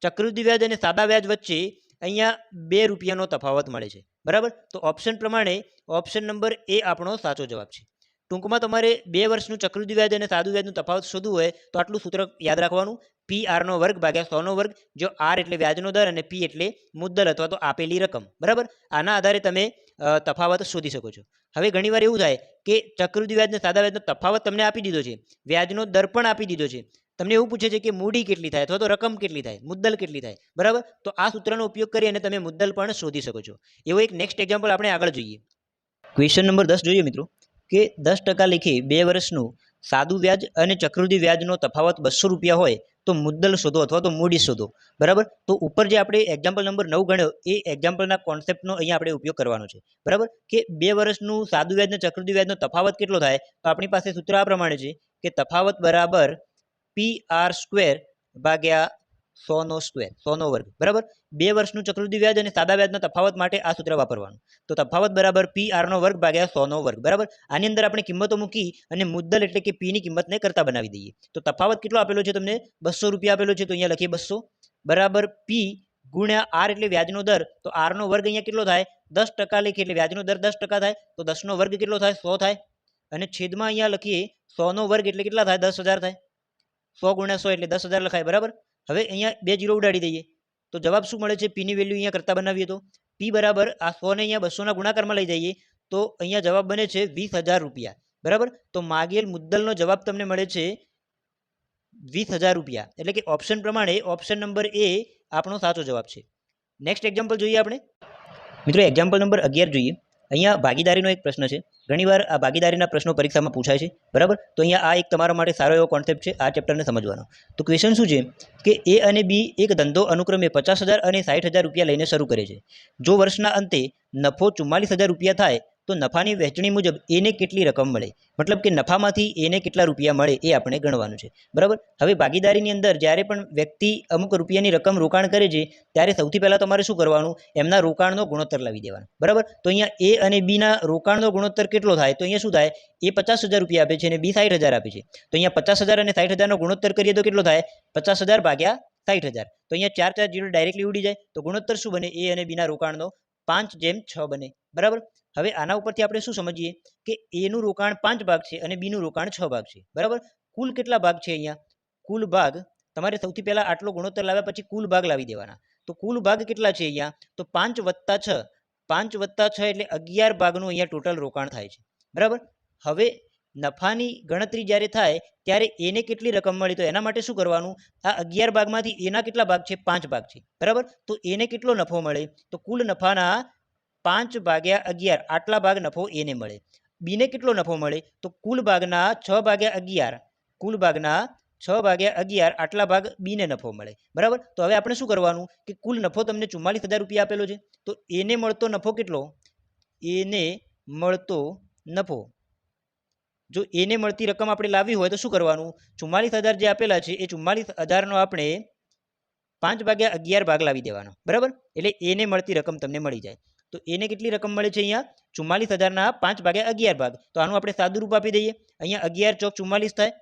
ચક્રવૃદ્ધિ વ્યાજ અને સાદા વ્યાજ વચ્ચે અહીંયા 2 રૂપિયાનો તફાવત મળે છે. બરાબર. તો ઓપ્શન પ્રમાણે ઓપ્શન નંબર એ આપણો સાચો જવાબ છે. ટૂંકમાં તમારે 2 વર્ષનું ચક્રવૃદ્ધિ વ્યાજ અને સાદું વ્યાજનું તફાવત શોધવું હોય તો આટલું સૂત્ર યાદ રાખવાનું, PR² ભાગ્યા 100², જો R એટલે વ્યાજનો દર અને P એટલે મુદ્દલ અથવા તો આપેલી રકમ. બરાબર. આના આધારે તમે તફાવત શોધી શકો છો. હવે ઘણીવાર એવું થાય કે ચક્રવૃદ્ધિ વ્યાજ અને સાદા વ્યાજનો તફાવત તમને આપી દીધો છે, વ્યાજનો દર પણ આપી દીધો છે, તમને એવું પૂછે છે કે મૂડી કેટલી થાય અથવા તો રકમ કેટલી થાય, મુદ્દલ કેટલી થાય. બરાબર. તો આ સૂત્રનો ઉપયોગ કરી અને તમે મુદ્દલ પણ શોધી શકો છો. એવો એક નેક્સ્ટ એક્ઝામ્પલ આપણે આગળ જોઈએ. ક્વેશ્ચન નંબર 10 જોઈએ મિત્રો, કે 10% લેખે 2 વર્ષનું સાદું વ્યાજ અને ચક્રવૃદ્ધિ વ્યાજનો તફાવત 200 રૂપિયા હોય તો મુદ્દલ શોધો અથવા તો મૂડી શોધો. બરાબર. તો ઉપર જે આપણે એક્ઝામ્પલ નંબર 9 ગણ્યો એ એક્ઝામ્પલના કોન્સેપ્ટનો અહીંયા આપણે ઉપયોગ કરવાનો છે. બરાબર. કે 2 વર્ષનું સાદું વ્યાજ અને ચક્રવૃદ્ધિ વ્યાજનો તફાવત કેટલો થાય, તો આપણી પાસે સૂત્ર આ પ્રમાણે છે કે તફાવત બરાબર PR² ભાગ્યા 100નો સ્ક્વેર, 100નો વર્ગ, બરાબર. 2 વર્ષનું ચક્રવૃદ્ધિ વ્યાજ અને સાદા વ્યાજના તફાવત માટે આ સૂત્ર વાપરવાનું. તો તફાવત બરાબર PR નો વર્ગ ભાગ્યા 100નો વર્ગ, બરાબર. આની અંદર આપણે કિંમતો મૂકી અને મુદ્દલ એટલે કે P ની કિંમતને કરતા બનાવી દઈએ. તો તફાવત કેટલો આપેલો છે તમને? 200 રૂપિયા આપેલો છે, તો અહીંયા લખીએ 200 બરાબર P ગુણ્યા R એટલે વ્યાજનો દર. તો R નો વર્ગ અહીંયા કેટલો થાય? 10% લખીએ એટલે વ્યાજનો દર 10% થાય. તો 10 નો વર્ગ કેટલો થાય? 100 થાય. અને છેદમાં અહીંયા લખીએ 100નો વર્ગ એટલે કેટલા થાય? 10,000 થાય. 100 ગુણ્યા 100 એટલે 10,000 લખાય, બરાબર. હવે અહીંયા 2 0 ઉડાડી દઈએ તો જવાબ શું મળે છે? P ની વેલ્યુ અહીંયા કરતા બનાવીએ તો P બરાબર આ 100 ને અહીંયા 200ના ગુણાકારમાં લઈ જઈએ તો અહીંયા જવાબ બને છે 20,000 રૂપિયા, બરાબર. તો માગેલ મુદ્દલનો જવાબ તમને મળે છે 20,000 રૂપિયા. એટલે કે ઓપ્શન પ્રમાણે ઓપ્શન નંબર એ આપણો સાચો જવાબ છે. નેક્સ્ટ એક્ઝામ્પલ જોઈએ આપણે મિત્રો. એક્ઝામ્પલ નંબર 11 જોઈએ. અહીંયા ભાગીદારીનો એક પ્રશ્ન છે. ઘણીવાર આ ભાગીદારીના પ્રશ્નો પરીક્ષામાં પૂછાય છે, બરાબર. તો અહીંયા આ એક તમારા માટે સારો એવો કોન્સેપ્ટ છે આ ચેપ્ટરને સમજવાનો. તો ક્વેશ્ચન શું છે કે A અને B એક ધંધો અનુક્રમે 50,000 અને 60,000 રૂપિયા લઈને શરૂ કરે છે. જો વર્ષના અંતે નફો 44,000 રૂપિયા થાય તો નફાની વહેંચણી મુજબ એને કેટલી રકમ મળે? મતલબ કે નફામાંથી એને કેટલા રૂપિયા મળે એ આપણે ગણવાનું છે, બરાબર. હવે ભાગીદારીની અંદર જ્યારે પણ વ્યક્તિ અમુક રૂપિયાની રકમ રોકાણ કરે છે ત્યારે સૌથી પહેલાં તમારે શું કરવાનું? એમના રોકાણનો ગુણોત્તર લાવી દેવાનો, બરાબર. તો અહીંયા A અને B ના રોકાણનો ગુણોત્તર કેટલો થાય? તો અહીંયા શું થાય? A 50,000 રૂપિયા આપે છે અને B 60,000 આપે છે. તો અહીંયા 50,000 અને 60,000 નો ગુણોત્તર કરીએ તો કેટલો થાય? 50,000 ભાગ્યા 60,000. તો અહીંયા 4 4 0 ડાયરેક્ટલી ઉડી જાય. તો ગુણોત્તર શું બને? A અને B ના રોકાણનો 5:6 બને, બરાબર. હવે આના ઉપરથી આપણે શું સમજીએ કે A નું રોકાણ 5 ભાગ છે અને B નું રોકાણ 6 ભાગ છે, બરાબર. કુલ કેટલા ભાગ છે? અહીંયા કુલ ભાગ તમારે સૌથી પહેલા આટલો ગુણોત્તર લાવ્યા પછી કુલ ભાગ લાવી દેવાના. તો કુલ ભાગ કેટલા છે અહીંયા? તો 5 + 6, 5 + 6 એટલે 11 ભાગનું અહીંયા ટોટલ રોકાણ થાય છે, બરાબર. હવે નફાની ગણતરી જ્યારે થાય ત્યારે એને કેટલી રકમ મળી? તો એના માટે શું કરવાનું? આ 11 ભાગમાંથી એના કેટલા ભાગ છે? 5 ભાગ છે, બરાબર. તો એને કેટલો નફો મળે? તો કુલ નફાના 5/11 આટલા ભાગ નફો એને મળે. બીને કેટલો નફો મળે? તો કુલ ભાગના 6/11, કુલ ભાગના 6/11 આટલા ભાગ બીને નફો મળે, બરાબર. તો હવે આપણે શું કરવાનું કે કુલ નફો તમને 44,000 રૂપિયા આપેલો છે. તો એને મળતો નફો કેટલો? એને મળતો નફો, જો એને મળતી રકમ આપણે લાવવી હોય તો શું કરવાનું? 44,000 જે આપેલા છે એ 44,000નો આપણે 5/11 ભાગ લાવી દેવાનો, બરાબર. એટલે એને મળતી રકમ તમને મળી જાય. તો એને કેટલી રકમ મળે છે? અહીંયા 44,000ના 5/11 ભાગ. તો આનું આપણે સાદું રૂપ આપી દઈએ. અહીંયા 11 ચોક 44 થાય.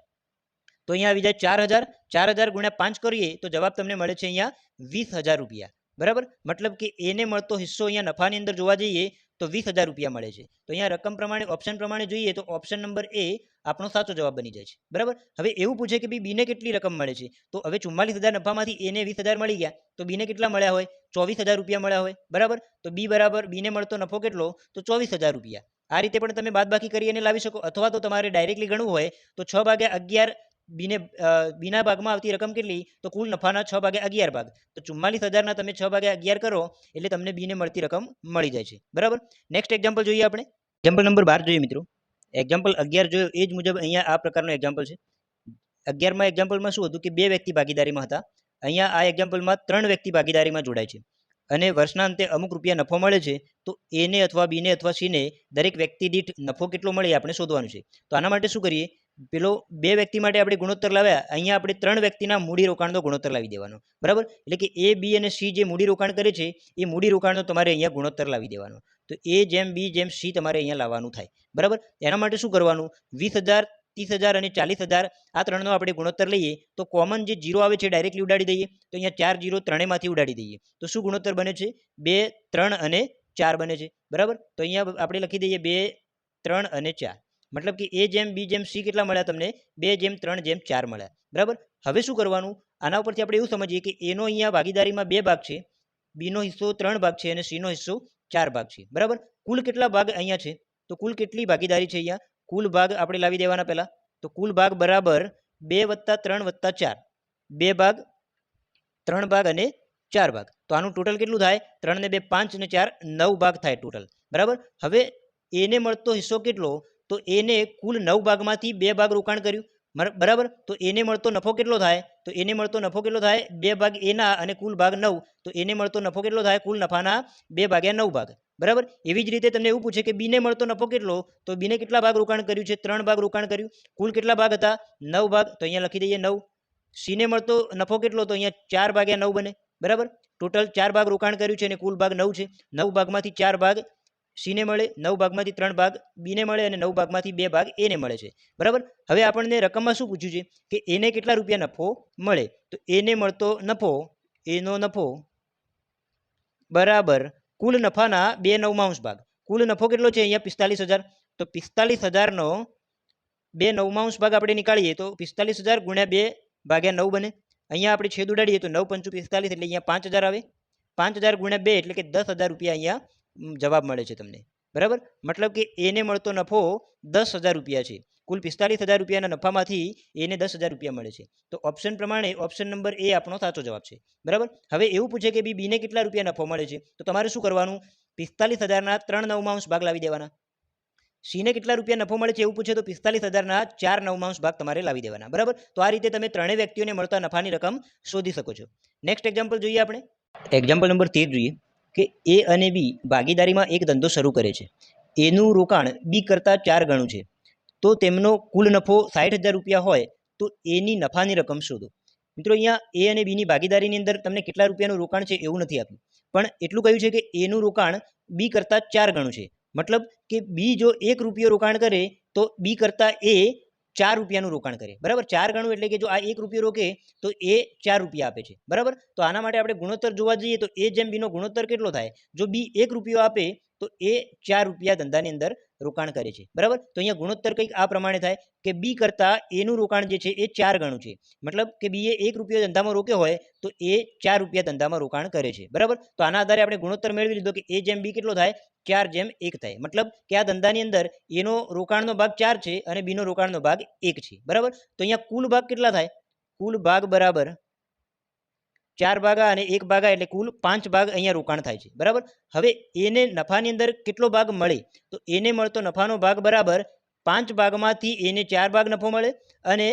તો અહીંયા આવી જાય 4,000. 4,000 ગુણ્યા 5 કરીએ તો જવાબ તમને મળે છે અહીંયા 20,000 રૂપિયા, બરાબર. મતલબ કે એને મળતો હિસ્સો અહીંયા નફાની અંદર જોવા જઈએ તો 20,000 રૂપિયા મળે છે. તો અહીંયા રકમ પ્રમાણે ઓપ્શન પ્રમાણે જોઈએ તો ઓપ્શન નંબર એ આપણો સાચો જવાબ બની જાય છે, બરાબર. હવે એવું પૂછે કે બીને કેટલી રકમ મળે છે? તો હવે 44,000 નફામાંથી એને 20,000 મળી ગયા તો બીને કેટલા મળ્યા હોય? 24,000 રૂપિયા મળ્યા હોય, બરાબર. તો બી બરાબર બીને મળતો નફો કેટલો? તો 24,000 રૂપિયા. આ રીતે પણ તમે બાદબાકી કરી અને લાવી શકો, અથવા તો તમારે ડાયરેક્ટલી ગણવું હોય તો 6/11 બીના ભાગમાં આવતી રકમ કેટલી? તો કુલ નફાના 6/11 ભાગ. તો 44,000ના તમે 6/11 કરો એટલે તમને બીને મળતી રકમ મળી જાય છે, બરાબર. નેક્સ્ટ એક્ઝામ્પલ જોઈએ આપણે. એક્ઝામ્પલ નંબર 12 જોઈએ મિત્રો. એક્ઝામ્પલ 11 જોયો એ જ મુજબ અહીંયા આ પ્રકારનો એક્ઝામ્પલ છે. 11માં એક્ઝામ્પલમાં શું હતું કે 2 વ્યક્તિ ભાગીદારીમાં હતા. અહીંયા આ એક્ઝામ્પલમાં 3 વ્યક્તિ ભાગીદારીમાં જોડાય છે અને વર્ષના અંતે અમુક રૂપિયા નફો મળે છે. તો એને અથવા બીને અથવા સીને દરેક વ્યક્તિ દીઠ નફો કેટલો મળે આપણે શોધવાનું છે. તો આના માટે શું કરીએ? પેલો 2 વ્યક્તિ માટે આપણે ગુણોત્તર લાવ્યા, અહીંયા આપણે 3 વ્યક્તિના મૂડી રોકાણનો ગુણોત્તર લાવી દેવાનો, બરાબર. એટલે કે A, B અને C જે મૂડી રોકાણ કરે છે એ મૂડી રોકાણનો તમારે અહીંયા ગુણોત્તર લાવી દેવાનો. તો A જેમ B જેમ C તમારે અહીંયા લાવવાનું થાય, બરાબર. એના માટે શું કરવાનું? 20,000, 30,000 અને 40,000 આ ત્રણનો આપણે ગુણોત્તર લઈએ તો કોમન જે 0 આવે છે ડાયરેક્ટલી ઉડાડી દઈએ. તો અહીંયા 4 0 ત્રણેયમાંથી ઉડાડી દઈએ તો શું ગુણોત્તર બને છે? 2, 3 અને 4 બને છે, બરાબર. તો અહીંયા આપણે લખી દઈએ 2, 3 અને 4. મતલબ કે A જેમ B જેમ C કેટલા મળ્યા તમને? 2:3:4 મળ્યા, બરાબર. હવે શું કરવાનું? આના ઉપરથી આપણે એવું સમજીએ કે A નો અહીંયા ભાગીદારીમાં 2 ભાગ છે, B નો હિસ્સો 3 ભાગ છે અને C નો હિસ્સો 4 ભાગ છે, બરાબર. કુલ કેટલા ભાગ અહીંયા છે? તો કુલ કેટલી ભાગીદારી છે અહીંયા? કુલ ભાગ આપણે લાવી દેવાના પહેલા. તો કુલ ભાગ બરાબર 2 + 3 + 4, 2 ભાગ, 3 ભાગ અને 4 ભાગ. તો આનું ટોટલ કેટલું થાય? 3 ને 2 5 અને 4 9 ભાગ થાય ટોટલ, બરાબર. હવે એને મળતો હિસ્સો કેટલો? તો એને કુલ 9 ભાગમાંથી 2 ભાગ રોકાણ કર્યું, બરાબર. તો એને મળતો નફો કેટલો થાય? તો એને મળતો નફો કેટલો થાય? 2 ભાગ એના અને કુલ ભાગ 9. તો એને મળતો નફો કેટલો થાય? કુલ નફાના 2/9 ભાગ, બરાબર. એવી જ રીતે તમને એવું પૂછે કે બીને મળતો નફો કેટલો? તો બીને કેટલા ભાગ રોકાણ કર્યું છે? 3 ભાગ રોકાણ કર્યું. કુલ કેટલા ભાગ હતા? 9 ભાગ. તો અહીંયા લખી દઈએ 9. સીને મળતો નફો કેટલો? તો અહીંયા 4/9 બને, બરાબર. ટોટલ 4 ભાગ રોકાણ કર્યું છે અને કુલ ભાગ 9 છે. 9 ભાગમાંથી 4 ભાગ સીને મળે, 9 ભાગમાંથી 3 ભાગ બીને મળે અને 9 ભાગમાંથી 2 ભાગ એને મળે છે, બરાબર. હવે આપણને રકમમાં શું પૂછ્યું છે કે એને કેટલા રૂપિયા નફો મળે? તો એને મળતો નફો, એનો નફો બરાબર કુલ નફાના 2/9 ભાગ. કુલ નફો કેટલો છે અહીંયા? 45,000. તો 45,000નો 2/9 ભાગ આપણે નીકાળીએ તો 45,000 ગુણ્યા 2/9 બને. અહીંયા આપણે છેદ ઉડાડીએ તો 9 × 5 = 45, એટલે અહીંયા 5,000 આવે. 5,000 ગુણ્યા 2 એટલે કે 10,000 રૂપિયા અહીંયા જવાબ મળે છે તમને, બરાબર. મતલબ કે એને મળતો નફો 10,000 રૂપિયા છે. કુલ 45,000 રૂપિયાના નફામાંથી એને 10,000 રૂપિયા મળે છે. તો ઓપ્શન પ્રમાણે ઓપ્શન નંબર એ આપણો સાચો જવાબ છે, બરાબર. હવે એવું પૂછે કે બીને કેટલા રૂપિયા નફો મળે છે? તો તમારે શું કરવાનું? 45,000ના 3/9 ભાગ લાવી દેવાના. સીને કેટલા રૂપિયા નફો મળે છે એવું પૂછે તો 45,000ના 4/9 ભાગ તમારે લાવી દેવાના, બરાબર. તો આ રીતે તમે ત્રણેય વ્યક્તિઓને મળતા નફાની રકમ શોધી શકો છો. નેક્સ્ટ એક્ઝામ્પલ જોઈએ આપણે. એક્ઝામ્પલ નંબર 13 જોઈએ કે એ અને બી ભાગીદારીમાં એક ધંધો શરૂ કરે છે. એનું રોકાણ બી કરતાં 4 ગણું છે. તો તેમનો કુલ નફો 60,000 રૂપિયા હોય તો એની નફાની રકમ શોધો. મિત્રો, અહીંયા એ અને બીની ભાગીદારીની અંદર તમને કેટલા રૂપિયાનું રોકાણ છે એવું નથી આપ્યું, પણ એટલું કહ્યું છે કે એનું રોકાણ બી કરતાં 4 ગણું છે. મતલબ કે બી જો 1 રૂપિયો રોકાણ કરે તો બી કરતાં એ 4 રૂપિયાનું રોકાણ કરે, બરાબર. 4 ગણું એટલે કે જો આ 1 રૂપિયો રોકે તો એ 4 રૂપિયા આપે છે, બરાબર. તો આના માટે આપણે ગુણોત્તર જોવા જઈએ તો એ જેમ બીનો ગુણોત્તર કેટલો થાય? જો બી 1 રૂપિયો આપે તો એ 4 રૂપિયા ધંધાની અંદર રોકાણ કરે છે, બરાબર. તો અહીંયા ગુણોત્તર કંઈક આ પ્રમાણે થાય કે બી કરતાં એનું રોકાણ જે છે એ 4 ગણું છે. મતલબ કે બીએ 1 રૂપિયો ધંધામાં રોક્યો હોય તો એ 4 રૂપિયા ધંધામાં રોકાણ કરે છે, બરાબર. તો આના આધારે આપણે ગુણોત્તર મેળવી લીધો કે એ જેમ બી કેટલો થાય? 4:1 થાય. મતલબ કે આ ધંધાની અંદર એનો રોકાણનો ભાગ 4 છે અને બીનો રોકાણનો ભાગ 1 છે, બરાબર. તો અહીંયા કુલ ભાગ કેટલા થાય? કુલ ભાગ બરાબર 4 ભાગા અને 1 ભાગા એટલે કુલ 5 ભાગ અહીંયા રોકાણ થાય છે, બરાબર. હવે એને નફાની અંદર કેટલો ભાગ મળે? તો એને મળતો નફાનો ભાગ બરાબર 5 ભાગમાંથી એને 4 ભાગ નફો મળે અને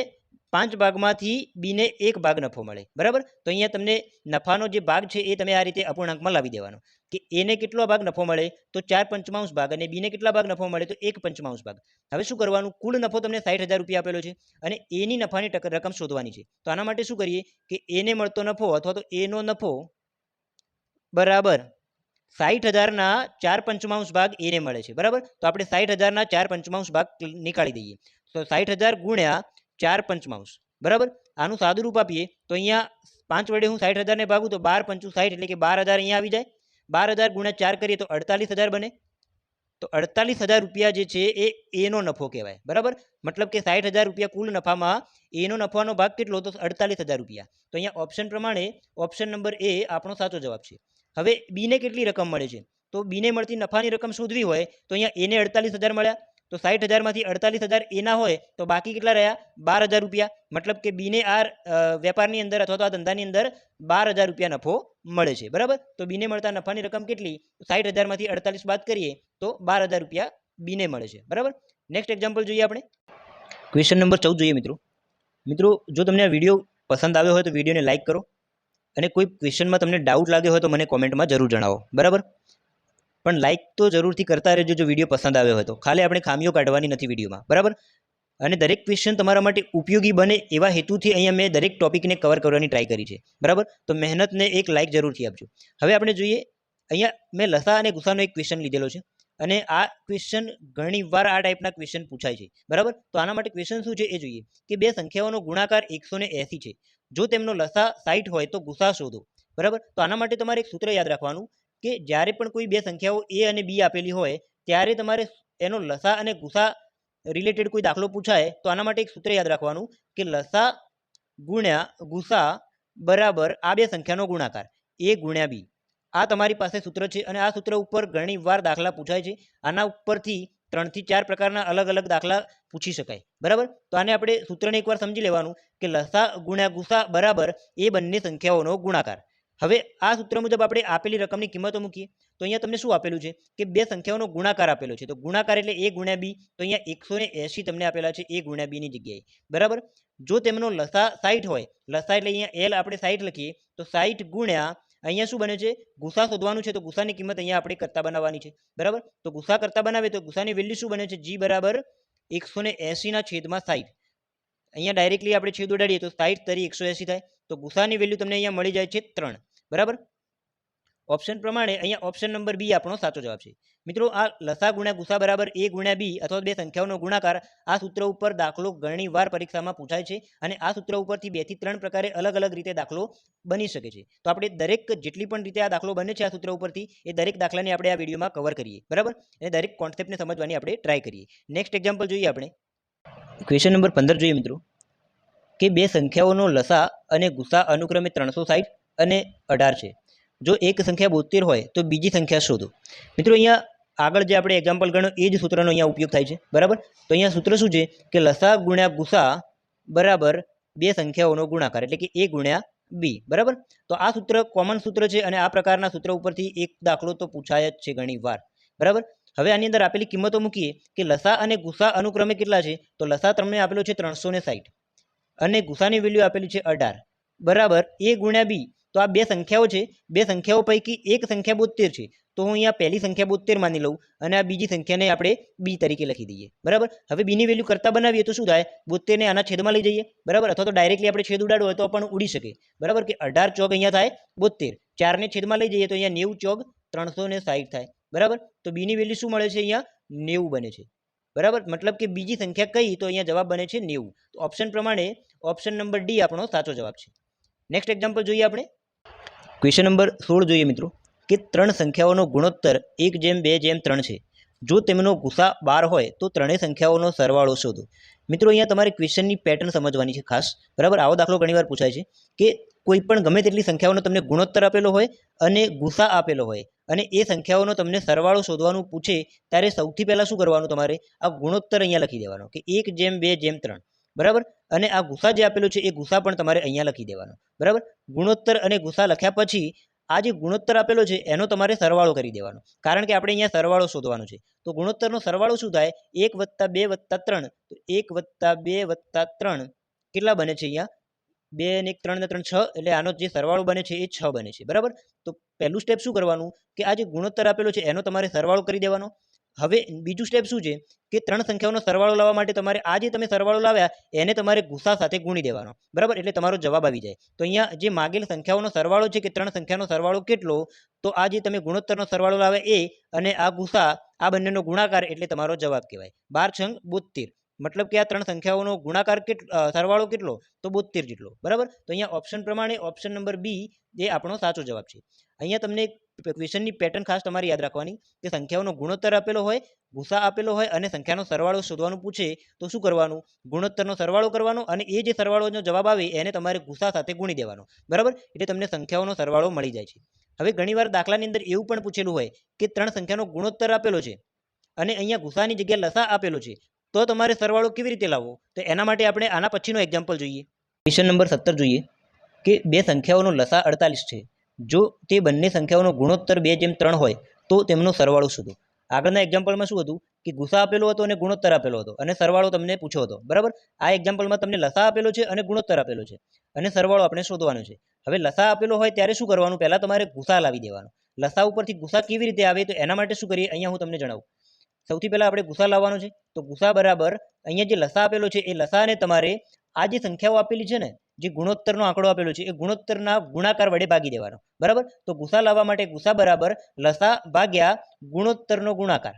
5 ભાગમાંથી બીને 1 ભાગ નફો મળે, બરાબર. તો અહીંયા તમને નફાનો જે ભાગ છે એ તમે આ રીતે અપૂર્ણાંકમાં લાવી દેવાનો કે એને કેટલો ભાગ નફો મળે? તો 4/5 ભાગ અને બીને કેટલા ભાગ નફો મળે? તો 1/5 ભાગ. હવે શું કરવાનું? કુલ નફો તમને 60,000 રૂપિયા આપેલો છે અને એની નફાની રકમ શોધવાની છે. તો આના માટે શું કરીએ કે એને મળતો નફો અથવા તો એનો નફો બરાબર 60,000ના 4/5 ભાગ એને મળે છે, બરાબર. તો આપણે 60,000ના 4/5 ભાગ નીકાળી દઈએ. તો 60,000 ગુણ્યા 4/5, બરાબર. આનું સાદું રૂપ આપીએ તો અહીંયા 5 વડે હું 60,000ને ભાગું તો 12×5 = 60 એટલે કે 12,000 અહીંયા આવી જાય. 12,000 ગુણ્યા 4 કરીએ તો 48,000 બને. તો 48,000 રૂપિયા જે છે એ એનો નફો કહેવાય, બરાબર. મતલબ કે 60,000 રૂપિયા કુલ નફામાં એનો નફાનો ભાગ કેટલો? તો 48,000 રૂપિયા. તો અહીંયા ઓપ્શન પ્રમાણે ઓપ્શન નંબર એ આપણો સાચો જવાબ છે. હવે બીને કેટલી રકમ મળે છે? તો બીને મળતી નફાની રકમ શોધવી હોય તો અહીંયા એને 48,000 મળ્યા તો 60,000માંથી 48,000 એના હોય તો બાકી કેટલા રહ્યા? 12,000 રૂપિયા. મતલબ કે બીને આ વેપારની અંદર અથવા તો આ ધંધાની અંદર 12,000 રૂપિયા નફો મળે છે, બરાબર. તો બીને મળતા નફાની રકમ કેટલી? 60,000માંથી 48 બાદ કરીએ તો 12,000 રૂપિયા બીને મળે છે, બરાબર. નેક્સ્ટ એક્ઝામ્પલ જોઈએ આપણે. ક્વેશ્ચન નંબર 14 જોઈએ મિત્રો. મિત્રો, જો તમને આ વિડીયો પસંદ આવ્યો હોય તો વિડીયોને લાઇક કરો અને કોઈ ક્વેશ્ચનમાં તમને ડાઉટ લાગ્યો હોય તો મને કોમેન્ટમાં જરૂર જણાવો, બરાબર. પણ લાઇક તો જરૂરથી કરતા રહેજો જો વિડીયો પસંદ આવ્યો હોય તો. ખાલી આપણે ખામીઓ કાઢવાની નથી વિડીયોમાં, બરાબર. અને દરેક ક્વેશ્ચન તમારા માટે ઉપયોગી બને એવા હેતુથી અહીંયા મેં દરેક ટોપિકને કવર કરવાની ટ્રાય કરી છે, બરાબર. તો મહેનતને એક લાઇક જરૂરથી આપજો. હવે આપણે જોઈએ, અહીંયા મેં લસા અને ગુસાનો એક ક્વેશ્ચન લીધેલો છે અને આ ક્વેશ્ચન ઘણીવાર આ ટાઈપના ક્વેશ્ચન પૂછાય છે, બરાબર. તો આના માટે ક્વેશ્ચન શું છે એ જોઈએ કે બે સંખ્યાઓનો ગુણાકાર 180 છે. જો તેમનો લસા 60 હોય તો ગુસા શોધો, બરાબર. તો આના માટે તમારે એક સૂત્ર યાદ રાખવાનું કે જ્યારે પણ કોઈ બે સંખ્યાઓ એ અને બી આપેલી હોય ત્યારે તમારે એનો લસા અને ગુસા રિલેટેડ કોઈ દાખલો પૂછાય તો આના માટે એક સૂત્ર યાદ રાખવાનું કે લસા ગુણ્યા ગુસા બરાબર આ બે સંખ્યાનો ગુણાકાર એ ગુણ્યા બી. આ તમારી પાસે સૂત્ર છે અને આ સૂત્ર ઉપર ઘણી વાર દાખલા પૂછાય છે. આના ઉપરથી 3 થી 4 પ્રકારના અલગ અલગ દાખલા પૂછી શકાય, બરાબર. તો આને આપણે સૂત્રને એકવાર સમજી લેવાનું કે લસા ગુણ્યા ગુસા બરાબર એ બંને સંખ્યાઓનો ગુણાકાર. હવે આ સૂત્ર મુજબ આપણે આપેલી રકમની કિંમતો મૂકીએ તો અહીંયા તમને શું આપેલું છે કે બે સંખ્યાઓનો ગુણાકાર આપેલો છે. તો ગુણાકાર એટલે એ ગુણ્યા બી. તો અહીંયા 180 તમને આપેલા છે એ ગુણ્યા બીની જગ્યાએ, બરાબર. જો તેમનો લસા 60 હોય, લસા એટલે અહીંયા એલ આપણે 60 લખીએ તો 60 ગુણ્યા અહીંયા શું બને છે? ગુસા શોધવાનું છે તો ગુસાની કિંમત અહીંયા આપણે કરતા બનાવવાની છે, બરાબર. તો ગુસા કરતા બનાવે તો ગુસાની વેલ્યુ શું બને છે? જી બરાબર 180/60. અહીંયા ડાયરેક્ટલી આપણે છેદ ઉડાડીએ તો 60 તરી 180 થાય, તો ગુસાની વેલ્યુ તમને અહીંયા મળી જાય છે 3. બરાબર, ઓપ્શન પ્રમાણે અહીંયા ઓપ્શન નંબર બી આપણો સાચો જવાબ છે. મિત્રો, આ લસા ગુણ્યા ગુસા બરાબર a ગુણ્યા b અથવા બે સંખ્યાઓનો ગુણાકાર, આ સૂત્ર ઉપર દાખલો ઘણીવાર પરીક્ષામાં પૂછાય છે અને આ સૂત્ર ઉપરથી 2 થી 3 પ્રકારે અલગ અલગ રીતે દાખલો બની શકે છે. તો આપણે દરેક જેટલી પણ રીતે આ દાખલો બને છે આ સૂત્ર ઉપરથી, એ દરેક દાખલાને આપણે આ વિડીયોમાં કવર કરીએ. બરાબર, અને દરેક કોન્સેપ્ટને સમજવાની આપણે ટ્રાય કરીએ. નેક્સ્ટ એક્ઝામ્પલ જોઈએ આપણે. ક્વેશ્ચન નંબર 15 જોઈએ મિત્રો, કે બે સંખ્યાઓનો લસા અને ગુસા અનુક્રમે 360 અને 18 છે. જો એક સંખ્યા 72 હોય તો બીજી સંખ્યા શોધો. મિત્રો, અહીંયા આગળ જે આપણે એક્ઝામ્પલ ગણ્યો એ જ સૂત્રનો અહીંયા ઉપયોગ થાય છે. બરાબર, તો અહીંયા સૂત્ર શું છે કે લસા ગુણ્યા ગુસા બરાબર બે સંખ્યાઓનો ગુણાકાર, એટલે કે a ગુણ્યા b. બરાબર, તો આ સૂત્ર કોમન સૂત્ર છે અને આ પ્રકારના સૂત્ર ઉપરથી એક દાખલો તો પૂછાય જ છે ઘણી વાર. બરાબર, હવે આની અંદર આપેલી કિંમતો મૂકીએ કે લસા અને ગુસા અનુક્રમે કેટલા છે, તો લસા તમને આપેલો છે 360 અને ગુસાની વેલ્યુ આપેલી છે 18 બરાબર a ગુણ્યા b. તો આ બે સંખ્યાઓ છે, બે સંખ્યાઓ પૈકી એક સંખ્યા 72 છે, તો હું અહીંયા પહેલી સંખ્યા 72 માની લઉં અને આ બીજી સંખ્યાને આપણે b તરીકે લખી દઈએ. બરાબર, હવે b ની વેલ્યુ કરતા બનાવીએ તો શું થાય, 72 ને આના છેદમાં લઈ જઈએ. બરાબર, અથવા તો ડાયરેક્ટલી આપણે છેદ ઉડાડવો હોય તો પણ ઉડી શકે. બરાબર, કે 18 ચોક અહીંયા થાય 72, 4 ને છેદમાં લઈ જઈએ તો અહીંયા 90 ચોક 360 થાય. બરાબર, તો b ની વેલ્યુ શું મળે છે, અહીંયા 90 બને છે. બરાબર, મતલબ કે બીજી સંખ્યા કઈ, તો અહીંયા જવાબ બને છે 90. તો ઓપ્શન પ્રમાણે ઓપ્શન નંબર ડી આપણો સાચો જવાબ છે. નેક્સ્ટ એક્ઝામ્પલ જોઈએ આપણે. ક્વેશ્ચન નંબર 16 જોઈએ મિત્રો, કે ત્રણ સંખ્યાઓનો ગુણોત્તર 1:2:3 છે. જો તેમનો ગુસા 12 હોય તો ત્રણેય સંખ્યાઓનો સરવાળો શોધો. મિત્રો, અહીંયા તમારે ક્વેશ્ચનની પેટર્ન સમજવાની છે ખાસ. બરાબર, આવો દાખલો ઘણીવાર પૂછાય છે કે કોઈ પણ ગમે તેટલી સંખ્યાઓનો તમને ગુણોત્તર આપેલો હોય અને ગુસા આપેલો હોય અને એ સંખ્યાઓનો તમને સરવાળો શોધવાનું પૂછે, ત્યારે સૌથી પહેલાં શું કરવાનું, તમારે આ ગુણોત્તર અહીંયા લખી દેવાનો કે 1:2:3. બરાબર, અને આ ગુસા જે આપેલો છે એ ગુસા પણ તમારે અહીંયા લખી દેવાનો. બરાબર, ગુણોત્તર અને ગુસા લખ્યા પછી આ જે ગુણોત્તર આપેલો છે એનો તમારે સરવાળો કરી દેવાનો, કારણ કે આપણે અહીંયા સરવાળો શોધવાનો છે. તો ગુણોત્તરનો સરવાળો શું થાય, 1 + 2 + 3. તો 1 + 2 + 3 કેટલા બને છે, અહીંયા 2 ને 1 3 ને 3 6, એટલે આનો જે સરવાળો બને છે એ 6 બને છે. બરાબર, તો પહેલું સ્ટેપ શું કરવાનું કે આ જે ગુણોત્તર આપેલો છે એનો તમારે સરવાળો કરી દેવાનો. હવે બીજું સ્ટેપ શું છે કે ત્રણ સંખ્યાઓનો સરવાળો લાવવા માટે તમારે આ જે તમે સરવાળો લાવ્યા એને તમારે ગુસા સાથે ગુણી દેવાનો. બરાબર, એટલે તમારો જવાબ આવી જાય. તો અહીંયા જે માગેલ સંખ્યાઓનો સરવાળો છે કે ત્રણ સંખ્યાનો સરવાળો કેટલો, તો આ જે તમે ગુણોત્તરનો સરવાળો લાવ્યા એ અને આ ગુસા, આ બંનેનો ગુણાકાર એટલે તમારો જવાબ કહેવાય. 12 × 72, મતલબ કે આ ત્રણ સંખ્યાઓનો ગુણાકાર સરવાળો કેટલો, તો 72 જેટલો. બરાબર, તો અહીંયા ઓપ્શન પ્રમાણે ઓપ્શન નંબર બી એ આપણો સાચો જવાબ છે. અહીંયા તમને ક્વેશ્ચનની પેટર્ન ખાસ તમારે યાદ રાખવાની કે સંખ્યાઓનો ગુણોત્તર આપેલો હોય, ગુસા આપેલો હોય અને સંખ્યાનો સરવાળો શોધવાનું પૂછે તો શું કરવાનું, ગુણોત્તરનો સરવાળો કરવાનો અને એ જે સરવાળોનો જવાબ આવે એને તમારે ગુસા સાથે ગુણી દેવાનો. બરાબર, એટલે તમને સંખ્યાઓનો સરવાળો મળી જાય છે. હવે ઘણીવાર દાખલાની અંદર એવું પણ પૂછેલું હોય કે ત્રણ સંખ્યાનો ગુણોત્તર આપેલો છે અને અહીંયા ગુસાની જગ્યાએ લસા આપેલો છે, તો તમારે સરવાળો કેવી રીતે લાવવો, તો એના માટે આપણે આના પછીનો એક્ઝામ્પલ જોઈએ. ક્વેશ્ચન નંબર 17 જોઈએ, કે બે સંખ્યાઓનો લસા 48 છે. જો તે બંને સંખ્યાઓનો ગુણોત્તર 2:3 હોય તો તેમનો સરવાળો શોધો. આગળના એક્ઝામ્પલમાં શું હતું કે ગુસા આપેલો હતો અને ગુણોત્તર આપેલો હતો અને સરવાળો તમને પૂછ્યો હતો. બરાબર, આ એક્ઝામ્પલમાં તમને લસા આપેલો છે અને ગુણોત્તર આપેલો છે અને સરવાળો આપણે શોધવાનો છે. હવે લસા આપેલો હોય ત્યારે શું કરવાનું, પહેલાં તમારે ગુસા લાવી દેવાનો. લસા ઉપરથી ગુસા કેવી રીતે આવે, તો એના માટે શું કરીએ, અહીંયા હું તમને જણાવું. સૌથી પહેલાં આપણે ગુસા લાવવાનો છે. તો ગુસા બરાબર અહીંયા જે લસા આપેલો છે એ લસાને તમારે આ જે સંખ્યાઓ આપેલી છે ને, જે ગુણોત્તરનો આંકડો આપેલો છે એ ગુણોત્તરના ગુણાકાર વડે ભાગી દેવાનો. બરાબર, તો ગુસા લાવવા માટે ગુસા બરાબર લસા ભાગ્યા ગુણોત્તરનો ગુણાકાર.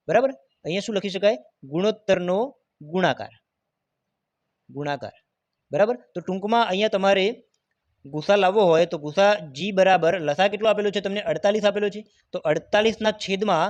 બરાબર, અહીંયા શું લખી શકાય, ગુણોત્તરનો ગુણાકાર. બરાબર, તો ટૂંકમાં અહીંયા તમારે ગુસા લાવવો હોય તો ગુસા જી બરાબર લસા કેટલો આપેલો છે તમને, 48 આપેલો છે. તો 48 ના છેદમાં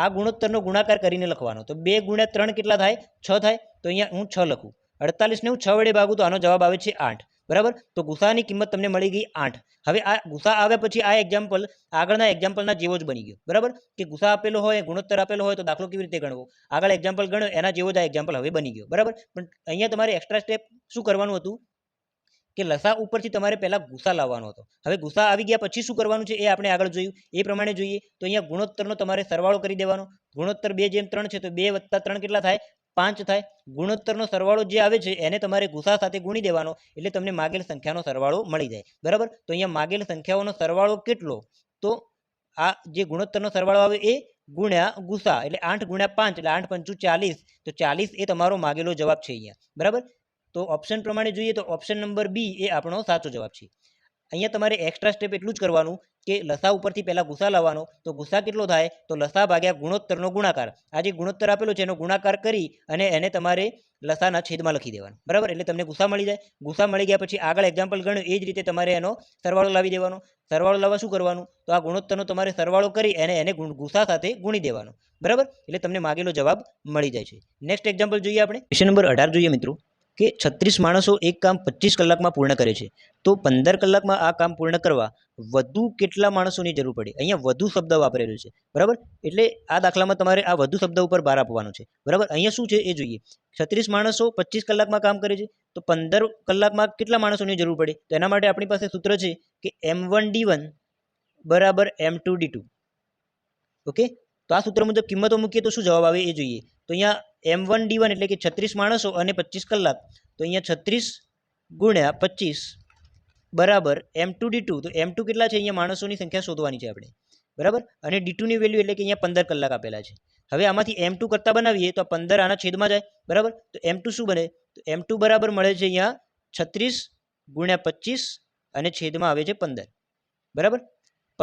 આ ગુણોત્તરનો ગુણાકાર કરીને લખવાનો. તો 2 × 3 કેટલા થાય, 6 થાય. તો અહીંયા હું 6 લખું. 48 ને હું 6 વડે ભાગું તો આનો જવાબ આવે છે 8. બરાબર, તો ગુસાની કિંમત તમને મળી ગઈ 8. હવે આ ગુસા આવ્યા પછી આ એક્ઝામ્પલ આગળના એક્ઝામ્પલના જેવો જ બની ગયો. બરાબર, કે ગુસા આપેલો હોય, ગુણોત્તર આપેલો હોય તો દાખલો કેવી રીતે ગણવો, આગળ એક્ઝામ્પલ ગણ્યો એના જેવો જ આ એક્ઝામ્પલ હવે બની ગયો. બરાબર, પણ અહીંયા તમારે એક્સ્ટ્રા સ્ટેપ શું કરવાનું હતું કે લસા ઉપરથી તમારે પહેલા ગુસા લાવવાનો હતો. હવે ગુસા આવી ગયા પછી શું કરવાનું છે એ આપણે આગળ જોયું, એ પ્રમાણે જોઈએ. તો અહીંયા ગુણોત્તરનો તમારે સરવાળો કરી દેવાનો. ગુણોત્તર 2:3 છે તો 2 + 3 કેટલા થાય, 5 થાય. ગુણોત્તરનો સરવાળો જે આવે છે એને તમારે ગુસા સાથે ગુણી દેવાનો, એટલે તમને માગેલ સંખ્યાનો સરવાળો મળી જાય. બરાબર, તો અહીંયા માગેલ સંખ્યાઓનો સરવાળો કેટલો, તો આ જે ગુણોત્તરનો સરવાળો આવે એ ગુણ્યા ગુસા, એટલે 8 × 5 એટલે 8 × 5 = 40. તો 40 એ તમારો માગેલો જવાબ છે અહીંયા. બરાબર, તો ઓપ્શન પ્રમાણે જોઈએ તો ઓપ્શન નંબર બી એ આપણો સાચો જવાબ છે. અહીંયા તમારે એક્સ્ટ્રા સ્ટેપ એટલું જ કરવાનું કે લસા ઉપરથી પહેલાં ગુસા લાવવાનો. તો ગુસા કેટલો થાય? તો લસા ભાગ્યા ગુણોત્તરનો ગુણાકાર. આ જે ગુણોત્તર આપેલો છે એનો ગુણાકાર કરી અને એને તમારે લસાના છેદમાં લખી દેવાનું, બરાબર? એટલે તમને ગુસા મળી જાય. ગુસા મળી ગયા પછી આગળ એક્ઝામ્પલ ગણ્યું એ જ રીતે તમારે એનો સરવાળો લાવી દેવાનો. સરવાળો લાવવા શું કરવાનું? તો આ ગુણોત્તરનો તમારે સરવાળો કરી એને ગુસા સાથે ગુણી દેવાનો, બરાબર? એટલે તમને માગેલો જવાબ મળી જાય છે. નેક્સ્ટ એક્ઝામ્પલ જોઈએ આપણે. ક્વેશ્ચન નંબર 18 જોઈએ મિત્રો કે 36 માણસો એક કામ 25 કલાકમાં પૂર્ણ કરે છે, તો 15 કલાકમાં આ કામ પૂર્ણ કરવા વધુ કેટલા માણસોની જરૂર પડે? અહીંયા વધુ શબ્દ વાપરેલો છે, બરાબર? એટલે આ દાખલામાં તમારે આ વધુ શબ્દ ઉપર ભાર આપવાનો છે, બરાબર? અહીંયા શું છે એ જોઈએ. 36 માણસો 25 કલાકમાં કામ કરે છે, તો 15 કલાકમાં કેટલા માણસોની જરૂર પડે? તો એના માટે આપણી પાસે સૂત્ર છે કે M1D1 બરાબર M2D2. ઓકે, તો આ સૂત્ર મુજબ કિંમતો મૂકીએ તો શું જવાબ આવે એ જોઈએ. તો અહીંયા M1D1 એટલે કે 36 માણસો અને 25 કલાક. તો અહીંયા 36 ગુણ્યા 25 બરાબર M2D2. તો M2 કેટલા છે? અહીંયા માણસોની સંખ્યા શોધવાની છે આપણે, બરાબર? અને D2 ની વેલ્યુ એટલે કે અહીંયા 15 કલાક આપેલા છે. હવે આમાંથી M2 કરતા બનાવીએ તો 15 આના છેદમાં જાય, બરાબર? તો M2 શું બને? તો M2 બરાબર મળે છે અહીંયા 36 ગુણ્યા 25 અને છેદમાં આવે છે 15, બરાબર?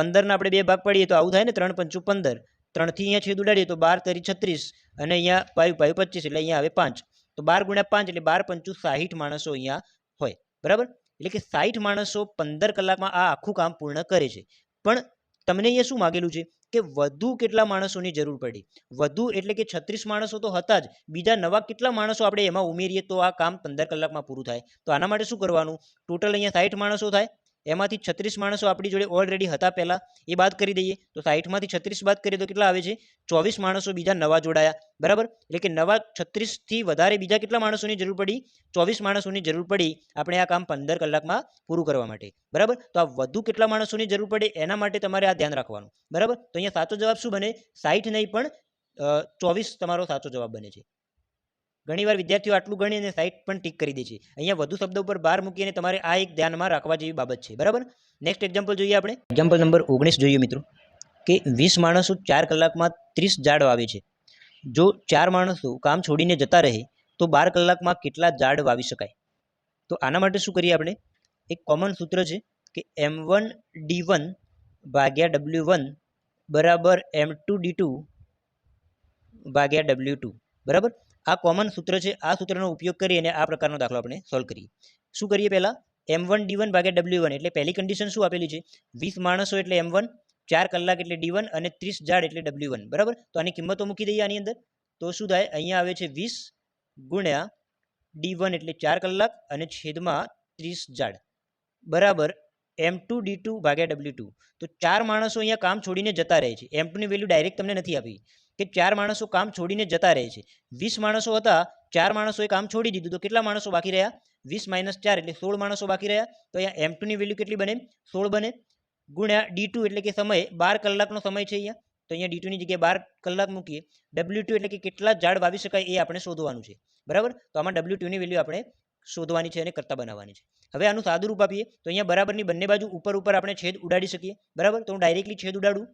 15 આપણે બે ભાગ પાડીએ તો આવું થાય ને, 3 પંચું 15. 3 થી અહીંયા છેદ ઉડાડીએ તો 12 તરી 36 અને અહીંયા 5 5 25 એટલે અહીંયા આવે 5. તો 12 ગુણ્યા 5 એટલે 12 પંચું 60 માણસો અહીંયા હોય, બરાબર? એટલે કે 60 માણસો 15 કલાકમાં આ આખું કામ પૂર્ણ કરે છે. પણ તમને અહીંયા શું માગેલું છે કે વધુ કેટલા માણસોની જરૂર પડી? વધુ એટલે કે 36 માણસો તો હતા જ, બીજા નવા કેટલા માણસો આપણે એમાં ઉમેરીએ તો આ કામ 15 કલાકમાં પૂરું થાય? તો આના માટે શું કરવાનું? ટોટલ અહીંયા 60 માણસો થાય, એમાંથી 36 માણસો આપણી જોડે ઓલરેડી હતા પહેલાં, એ બાદ કરી દઈએ. તો 60માંથી 36 બાદ કરીએ તો કેટલા આવે છે? 24 માણસો બીજા નવા જોડાયા, બરાબર? એટલે કે નવા 36થી વધારે બીજા કેટલા માણસોની જરૂર પડી? 24 માણસોની જરૂર પડી આપણે આ કામ 15 કલાકમાં પૂરું કરવા માટે, બરાબર? તો આ વધુ કેટલા માણસોની જરૂર પડે એના માટે તમારે આ ધ્યાન રાખવાનું, બરાબર? તો અહીંયા સાચો જવાબ શું બને? 60 નહીં પણ 24 તમારો સાચો જવાબ બને છે. ઘણીવાર વિદ્યાર્થીઓ આટલું ગણી અને 60 પણ ટીક કરી દે છે. અહીંયા વધુ શબ્દ ઉપર ભાર મૂકીને તમારે આ એક ધ્યાનમાં રાખવા જેવી બાબત છે, બરાબર? નેક્સ્ટ એક્ઝામ્પલ જોઈએ આપણે. એક્ઝામ્પલ નંબર 19 જોઈએ મિત્રો કે 20 માણસો 4 કલાકમાં 30 ઝાડ વાવે છે. જો 4 માણસો કામ છોડીને જતા રહે તો 12 કલાકમાં કેટલા ઝાડ વાવી શકાય? તો આના માટે શું કરીએ આપણે? એક કોમન સૂત્ર છે કે M1D1 ભાગ્યા W1 બરાબર M2D2 ભાગ્યા W2, બરાબર? આ કોમન સૂત્ર છે. આ સૂત્રનો ઉપયોગ કરીને આ પ્રકારનો દાખલો આપણે સોલ્વ કરીએ. શું કરીએ? પહેલાં M1D1 ભાગ્યા W1 એટલે પહેલી કન્ડિશન શું આપેલી છે? 20 માણસો એટલે M1, 4 કલાક એટલે D1 અને 30 ઝાડ એટલે W1, બરાબર? તો આની કિંમતો મૂકી દઈએ આની અંદર. તો શું થાય? અહીંયા આવે છે 20 ગુણ્યા D1 એટલે 4 કલાક અને છેદમાં 30 ઝાડ બરાબર M2D2 ભાગ્યા W2. તો 4 માણસો અહીંયા કામ છોડીને જતા રહે છે. M2 ની વેલ્યુ ડાયરેક્ટ તમને નથી આપી કે 4 માણસો કામ છોડીને જતા રહે છે. 20 માણસો હતા, 4 માણસોએ કામ છોડી દીધું, તો કેટલા માણસો બાકી રહ્યા? 20 - 4 એટલે 16 માણસો બાકી રહ્યા. તો અહીંયા M2 ની વેલ્યુ કેટલી બને? 16 બને ગુણ્યા D2 એટલે કે સમય 12 કલાકનો સમય છે અહીંયા. તો અહીંયા D2 ની જગ્યાએ 12 કલાક મૂકીએ. W2 એટલે કે કેટલા ઝાડ વાવી શકાય એ આપણે શોધવાનું છે, બરાબર? તો આમાં W2 ની વેલ્યુ આપણે શોધવાની છે અને કરતા બનાવવાની છે. હવે આનું સાદું રૂપ આપીએ તો અહીંયા બરાબરની બંને બાજુ ઉપર આપણે છેદ ઉડાડી શકીએ, બરાબર? તો હું ડાયરેક્ટલી છેદ ઉડાડું.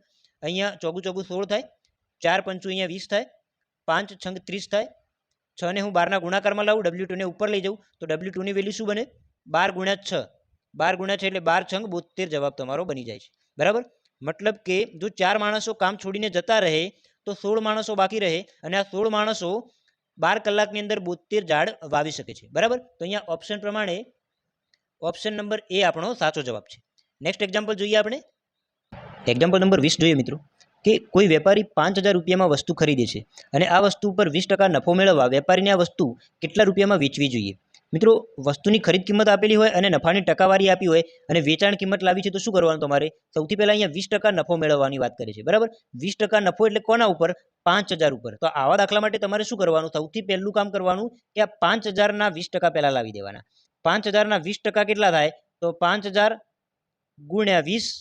અહીંયા ચોગું 16 થાય, 4 પંચું અહીંયા 20 થાય, 5 છંગ 30 થાય, 6 ને હું 12 ના ગુણાકારમાં લાવું, W2 ને ઉપર લઈ જાઉં તો W2 ની વેલ્યુ શું બને? 12 ગુણ્યા 6. 12 ગુણ્યા 6 એટલે 12 છંગ 72 જવાબ તમારો બની જાય છે, બરાબર? મતલબ કે જો 4 માણસો કામ છોડીને જતા રહે તો 16 માણસો બાકી રહે અને આ 16 માણસો 12 કલાકની અંદર 72 ઝાડ વાવી શકે છે, બરાબર? તો અહીંયા ઓપ્શન પ્રમાણે ઓપ્શન નંબર એ આપણો સાચો જવાબ છે. નેક્સ્ટ એક્ઝામ્પલ જોઈએ આપણે. એક્ઝામ્પલ નંબર 20 જોઈએ મિત્રો કે કોઈ વેપારી 5000 રૂપિયામાં વસ્તુ ખરીદે છે અને આ વસ્તુ પર 20% નફો મેળવવા વેપારીને આ વસ્તુ કેટલા રૂપિયામાં વેચવી જોઈએ? મિત્રો વસ્તુની ખરીદ કિંમત આપેલી હોય અને નફાની ટકાવારી આપી હોય અને વેચાણ કિંમત લાવી છે તો શું કરવાનું તમારે? સૌથી પહેલાં અહીંયા 20% નફો મેળવવાની વાત કરે છે, બરાબર? 20% નફો એટલે કોના ઉપર? 5000 ઉપર. તો આવા દાખલા માટે તમારે શું કરવાનું? સૌથી પહેલું કામ કરવાનું કે આ 5000 ના 20% પહેલાં લાવી દેવાના. 5000 ના 20% કેટલા થાય? તો 5000 ગુણ્યા 20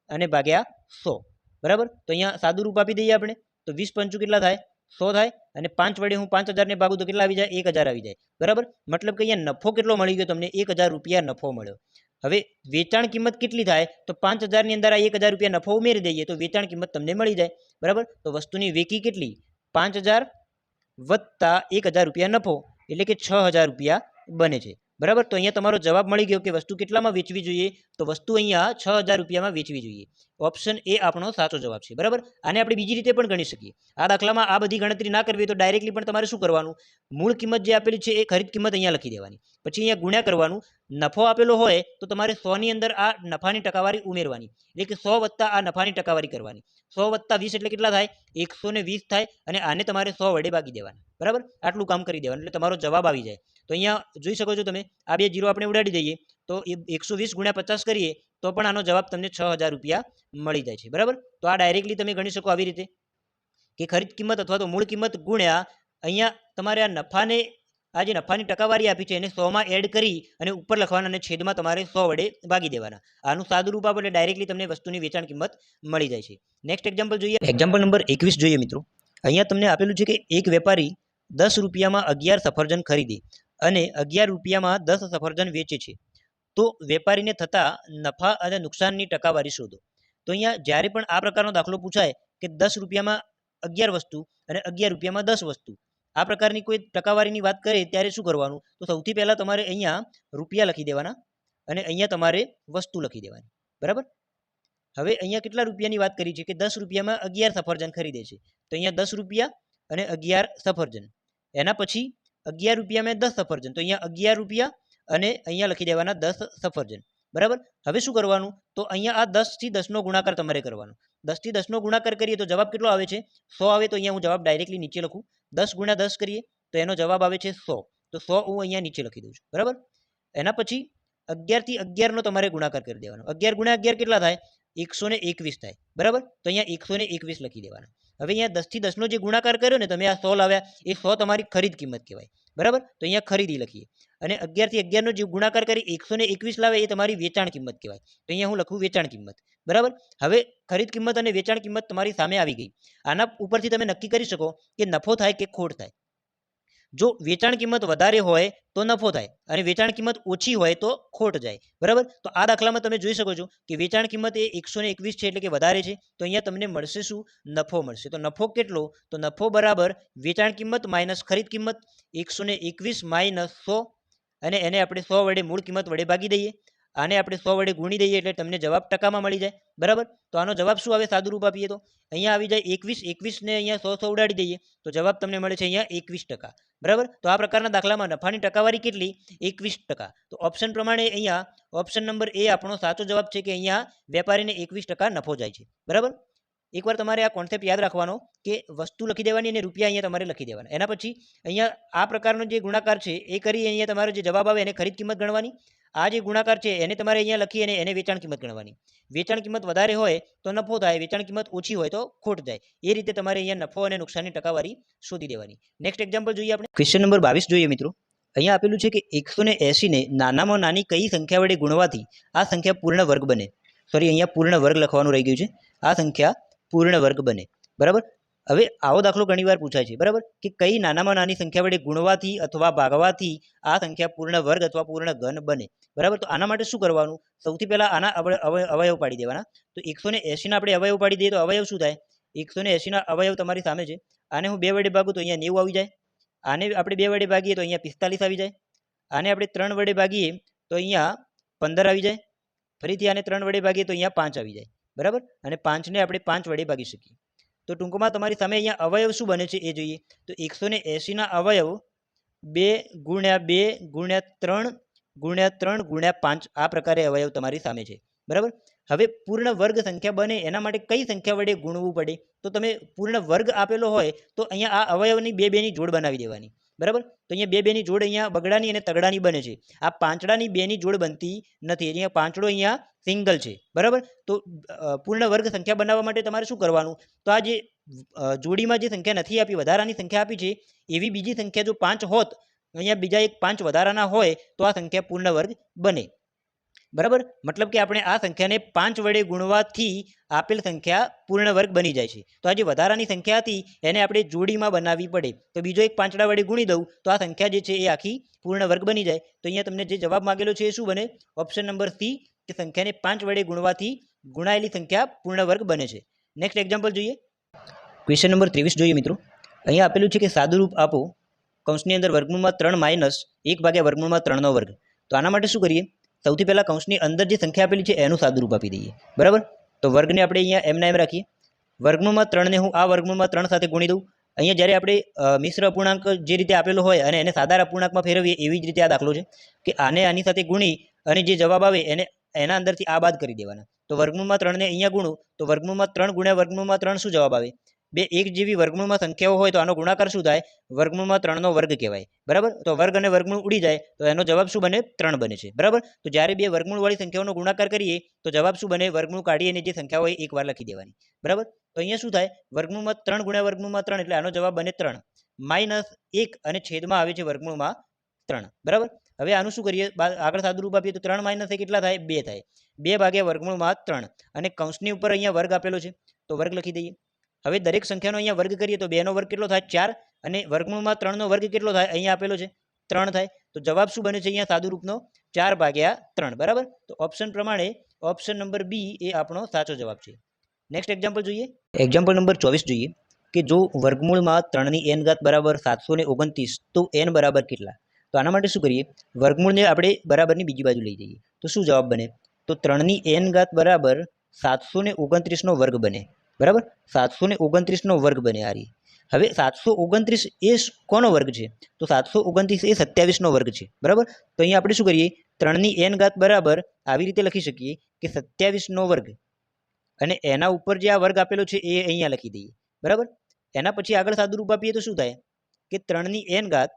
અને ભાગ્યા 100, બરાબર? તો અહીંયા સાદું રૂપ આપી દઈએ આપણે. તો 20 પંચું કેટલા થાય? 100 થાય અને 5 વડે હું 5000 ને ભાગું તો કેટલા આવી જાય? 1000 આવી જાય, બરાબર? મતલબ કે અહીંયા નફો કેટલો મળી ગયો તમને? 1000 રૂપિયા નફો મળ્યો. હવે વેચાણ કિંમત કેટલી થાય? તો 5000 ની અંદર આ 1000 રૂપિયા નફો ઉમેરી દઈએ તો વેચાણ કિંમત તમને મળી જાય, બરાબર? તો વસ્તુની વેકી કેટલી? 5000 વત્તા 1000 રૂપિયા નફો એટલે કે 6000 રૂપિયા બને છે, બરાબર. તો અહીંયા તમારો જવાબ મળી ગયો કે વસ્તુ કેટલામાં વેચવી જોઈએ, તો વસ્તુ અહીંયા 6,000 રૂપિયામાં વેચવી જોઈએ. ઓપ્શન એ આપણો સાચો જવાબ છે, બરાબર. આને આપણે બીજી રીતે પણ ગણી શકીએ. આ દાખલામાં આ બધી ગણતરી ના કરવી તો ડાયરેક્ટલી પણ તમારે શું કરવાનું, મૂળ કિંમત જે આપેલી છે એ ખરીદ કિંમત અહીંયા લખી દેવાની, પછી અહીંયા ગુણ્યા કરવાનું. નફો આપેલો હોય તો તમારે 100ની અંદર આ નફાની ટકાવારી ઉમેરવાની, એટલે કે 100 વત્તા આ નફાની ટકાવારી કરવાની. 100 વત્તા 20 એટલે કેટલા થાય, 120 થાય, અને આને તમારે 100 વડે ભાગી દેવાના, બરાબર. આટલું કામ કરી દેવાનું એટલે તમારો જવાબ આવી જાય. તો અહીંયા જોઈ શકો છો તમે, આ બે જીરો આપણે ઉડાડી દઈએ તો 120 ગુણ્યા 50 કરીએ તો પણ આનો જવાબ તમને 6,000 રૂપિયા મળી જાય છે, બરાબર. તો આ ડાયરેક્ટલી તમે ગણી શકો આવી રીતે કે ખરીદ કિંમત અથવા તો મૂળ કિંમત ગુણ્યા અહીંયા તમારે આ નફાને, આ જે નફાની ટકાવારી આપી છે એને 100માં એડ કરી અને ઉપર લખવાના અને છેદમાં તમારે 100 વડે ભાગી દેવાના. આનું સાદું રૂપ આપો એટલે ડાયરેક્ટલી તમને વસ્તુની વેચાણ કિંમત મળી જાય છે. નેક્સ્ટ એક્ઝામ્પલ જોઈએ. એક્ઝામ્પલ નંબર 21 જોઈએ મિત્રો. અહીંયા તમને આપેલું છે કે એક વેપારી 10 રૂપિયામાં 11 સફરજન ખરીદે અને 11 રૂપિયામાં 10 સફરજન વેચે છે, તો વેપારીને થતા નફા અને નુકસાનની ટકાવારી શોધો. તો અહીંયા જ્યારે પણ આ પ્રકારનો દાખલો પૂછાય કે 10 રૂપિયામાં 11 વસ્તુ અને 11 રૂપિયામાં 10 વસ્તુ, આ પ્રકારની કોઈ ટકાવારીની વાત કરે ત્યારે શું કરવાનું, તો સૌથી પહેલાં તમારે અહીંયા રૂપિયા લખી દેવાના અને અહીંયા તમારે વસ્તુ લખી દેવાની, બરાબર. હવે અહીંયા કેટલા રૂપિયાની વાત કરી છે કે 10 રૂપિયામાં 11 સફરજન ખરીદે છે, તો અહીંયા 10 રૂપિયા અને 11 સફરજન. એના પછી 11 રૂપિયામાં 10 સફરજન, તો અહીંયા 11 રૂપિયા અને અહીંયા લખી દેવાના 10 સફરજન, બરાબર. હવે શું કરવાનું, તો અહીંયા આ 10 થી 10નો ગુણાકાર તમારે કરવાનો. 10 થી 10નો ગુણાકાર કરીએ તો જવાબ કેટલો આવે છે, 100 આવે. તો અહીંયા હું જવાબ ડાયરેક્ટલી નીચે લખું, 10 ગુણ્યા 10 કરીએ તો એનો જવાબ આવે છે 100. તો 100 હું અહીંયા નીચે લખી દઉં છું, બરાબર. એના પછી 11 થી 11નો તમારે ગુણાકાર કરી દેવાનો. 11 ગુણ્યા 11 કેટલા થાય, 121 થાય, બરાબર. તો અહીંયા 121 લખી દેવાના. હવે અહીંયા 10 થી 10નો જે ગુણાકાર કર્યો ને તમે, આ 100 લાવ્યા, એ 100 તમારી ખરીદ કિંમત કહેવાય, બરાબર. તો અહીંયા ખરીદી લખીએ. અને 11 થી 11નો જે ગુણાકાર કરી 121 લાવે એ તમારી વેચાણ કિંમત કહેવાય. તો અહીંયા હું લખું વેચાણ કિંમત, બરાબર. હવે ખરીદ કિંમત અને વેચાણ કિંમત તમારી સામે આવી ગઈ. આના ઉપરથી તમે નક્કી કરી શકો કે નફો થાય કે ખોટ થાય. જો વેચાણ કિંમત વધારે હોય તો નફો થાય અને વેચાણ કિંમત ઓછી હોય તો ખોટ જાય, બરાબર. તો આ દાખલામાં તમે જોઈ શકો છો કે વેચાણ કિંમત એ 121 છે, એટલે કે વધારે છે. તો અહીંયા તમને મળશે શું, નફો મળશે. તો નફો કેટલો, તો નફો બરાબર વેચાણ કિંમત માઇનસ ખરીદ કિંમત, 121 માઇનસ 100, અને એને આપણે 100 વડે મૂળ કિંમત વડે ભાગી દઈએ. આને આપણે 100 વડે ગુણી દઈએ એટલે તમને જવાબ ટકામાં મળી જાય, બરાબર. તો આનો જવાબ શું આવે, સાદું રૂપ આપીએ તો અહીંયા આવી જાય 21 ને અહીંયા 100 ઉડાડી દઈએ તો જવાબ તમને મળે છે અહીંયા 21%, બરાબર. તો આ પ્રકારના દાખલામાં નફાની ટકાવારી કેટલી, 21%. તો ઓપ્શન પ્રમાણે અહીંયા ઓપ્શન નંબર એ આપણો સાચો જવાબ છે કે અહીંયા વેપારીને 21% નફો જાય છે, બરાબર. એકવાર તમારે આ કોન્સેપ્ટ યાદ રાખવાનો કે વસ્તુ લખી દેવાની અને રૂપિયા અહીંયા તમારે લખી દેવાના. એના પછી અહીંયા આ પ્રકારનો જે ગુણાકાર છે એ કરી અહીંયા તમારો જે જવાબ આવે એને ખરીદ કિંમત ગણવાની. આ જે ગુણાકાર છે એને તમારે અહીંયા લખી અને એને વેચાણ કિંમત ગણવાની. વેચાણ કિંમત વધારે હોય તો નફો થાય, વેચાણ કિંમત ઓછી હોય તો ખોટ જાય. એ રીતે તમારે અહીંયા નફો અને નુકસાનની ટકાવારી શોધી દેવાની. નેક્સ્ટ એક્ઝામ્પલ જોઈએ આપણે. ક્વેશ્ચન નંબર 22 જોઈએ મિત્રો. અહીંયા આપેલું છે કે 180 ને નાનામાં નાની કઈ સંખ્યા વડે ગુણવાથી આ સંખ્યા પૂર્ણ વર્ગ બને. સોરી, અહીંયા પૂર્ણ વર્ગ લખવાનું રહી ગયું છે. આ સંખ્યા પૂર્ણ વર્ગ બને, બરાબર. હવે આવો દાખલો ઘણીવાર પૂછાય છે, બરાબર, કે કઈ નાનામાં નાની સંખ્યા વડે ગુણવાથી અથવા ભાગવાથી આ સંખ્યા પૂર્ણ વર્ગ અથવા પૂર્ણ ઘન બને, બરાબર. તો આના માટે શું કરવાનું, સૌથી પહેલા આના અવયવ પાડી દેવાના. તો 180ના આપણે અવયવ પાડી દઈએ તો અવયવ શું થાય, 180ના અવયવ તમારી સામે છે. આને હું 2 વડે ભાગું તો અહીંયા 90 આવી જાય. આને આપણે 2 વડે ભાગીએ તો અહીંયા 45 આવી જાય. આને આપણે 3 વડે ભાગીએ તો અહીંયા 15 આવી જાય. ફરીથી આને 3 વડે ભાગીએ તો અહીંયા 5 આવી જાય, બરાબર. અને 5ને આપણે 5 વડે ભાગી શકીએ. તો ટૂંકમાં તમારી સામે અહીંયા અવયવ શું બને છે એ જોઈએ. તો 180ના અવયવ 2 ગુણ્યા 2 ગુણ્યા 3 ગુણ્યા 3 ગુણ્યા 5 આ પ્રકારે અવયવ તમારી સામે છે, બરાબર. હવે પૂર્ણ વર્ગ સંખ્યા બને એના માટે કઈ સંખ્યા વડે ગુણવું પડે, તો તમે પૂર્ણ વર્ગ આપેલો હોય તો અહીંયા આ અવયવની 2 ની જોડ બનાવી દેવાની, બરાબર. તો અહીંયા 2 ની જોડ અહીંયા બગડાની અને તગડાની બને છે. આ પાંચડાની 2 ની જોડ બનતી નથી. અહીંયા પાંચડો અહીંયા સિંગલ છે, બરાબર. તો પૂર્ણ વર્ગ સંખ્યા બનાવવા માટે તમારે શું કરવાનું, તો આ જે જોડીમાં જે સંખ્યા નથી આપી, વધારાની સંખ્યા આપી છે, એવી બીજી સંખ્યા જો 5 હોત, અહીંયા બીજા એક 5 વધારાના હોય તો આ સંખ્યા પૂર્ણ વર્ગ બને, બરાબર. મતલબ કે આપણે આ સંખ્યાને 5 વડે ગુણવાથી આપેલ સંખ્યા પૂર્ણ વર્ગ બની જાય છે. તો આ જે વધારાની સંખ્યા હતી એને આપણે જોડીમાં બનાવવી પડે. તો બીજો એક પાંચડા વડે ગુણી દઉં તો આ સંખ્યા જે છે એ આખી પૂર્ણ વર્ગ બની જાય. તો અહીંયા તમને જે જવાબ માંગેલો છે એ શું બને, ઓપ્શન નંબર સી, કે સંખ્યાને 5 વડે ગુણવાથી ગુણાયેલી સંખ્યા પૂર્ણ વર્ગ બને છે. નેક્સ્ટ એક્ઝામ્પલ જોઈએ. ક્વેશ્ચન નંબર 23 જોઈએ મિત્રો. અહીંયા આપેલું છે કે સાદુરૂપ આપો કૌંસની અંદર વર્ગમૂળમાં 3 માઇનસ 1 ભાગ્યા વર્ગમૂળમાં 3નો વર્ગ. તો આના માટે શું કરીએ, સૌથી પહેલાં કૌંસની અંદર જે સંખ્યા આપેલી છે એનું સાદુરૂપ આપી દઈએ. બરાબર, તો વર્ગને આપણે અહીંયા એમના એમ રાખીએ. વર્ગમૂળમાં 3ને હું આ વર્ગમૂળમાં 3 સાથે ગુણી દઉં. અહીંયા જ્યારે આપણે મિશ્ર અપૂર્ણાંક જે રીતે આપેલો હોય અને એને સાદા અપૂર્ણાંકમાં ફેરવીએ એવી જ રીતે આ દાખલો છે કે આને આની સાથે ગુણી અને જે જવાબ આવે એને એના અંદરથી આ બાદ કરી દેવાના. તો વર્ગમૂળમાં 3ને અહીંયા ગુણું તો વર્ગમૂળમાં 3 ગુણ્યા વર્ગમૂળમાં 3 શું જવાબ આવે? બે એક જેવી વર્ગમૂળમાં સંખ્યાઓ હોય તો આનો ગુણાકાર શું થાય? વર્ગમૂળમાં 3નો વર્ગ કહેવાય. બરાબર, તો વર્ગ અને વર્ગમૂળ ઉડી જાય તો એનો જવાબ શું બને? 3 બને છે. બરાબર, તો જ્યારે બે વર્ગમૂળવાળી સંખ્યાઓનો ગુણાકાર કરીએ તો જવાબ શું બને? વર્ગમૂળ કાઢી અને જે સંખ્યા હોય એકવાર લખી દેવાની. બરાબર, તો અહીંયા શું થાય? વર્ગમૂળમાં 3 ગુણ્યા વર્ગમૂળમાં 3 એટલે આનો જવાબ બને 3 માઇનસ 1 અને છેદમાં આવે છે વર્ગમૂળમાં 3. બરાબર, હવે આનું શું કરીએ? આગળ સાદુરૂપ આપીએ તો 3 માઇનસ 1 કેટલા થાય? 2 થાય. 2 ભાગ્યા વર્ગમૂળમાં 3 અને કૌંસની ઉપર અહીંયા વર્ગ આપેલો છે તો વર્ગ લખી દઈએ. હવે દરેક સંખ્યાનો અહીંયા વર્ગ કરીએ તો 2નો વર્ગ કેટલો થાય? 4 અને વર્ગમૂળમાં 3નો વર્ગ કેટલો થાય? અહીંયા આપેલો છે 3 થાય. તો જવાબ શું બને છે અહીંયા સાદુરૂપનો? 4 ભાગ્યા 3. બરાબર, તો ઓપ્શન પ્રમાણે ઓપ્શન નંબર બી એ આપણો સાચો જવાબ છે. નેક્સ્ટ એક્ઝામ્પલ જોઈએ. એક્ઝામ્પલ નંબર 24 જોઈએ કે જો વર્ગમૂળમાં 3ની n ઘાત બરાબર 729 તો n બરાબર કેટલા? તો આના માટે શું કરીએ? વર્ગમૂળને આપણે બરાબરની બીજી બાજુ લઈ જઈએ તો શું જવાબ બને? તો 3ની n ઘાત બરાબર 729નો વર્ગ બને. બરાબર, 729નો વર્ગ બને આ રહી. હવે 729 એ કોનો વર્ગ છે? તો 729 એ 27નો વર્ગ છે. બરાબર, તો અહીંયા આપણે શું કરીએ? 3ની n ઘાત બરાબર આવી રીતે લખી શકીએ કે 27નો વર્ગ અને એના ઉપર જે આ વર્ગ આપેલો છે એ અહીંયા લખી દઈએ. બરાબર, એના પછી આગળ સાદુરૂપ આપીએ તો શું થાય કે 3ની n ઘાત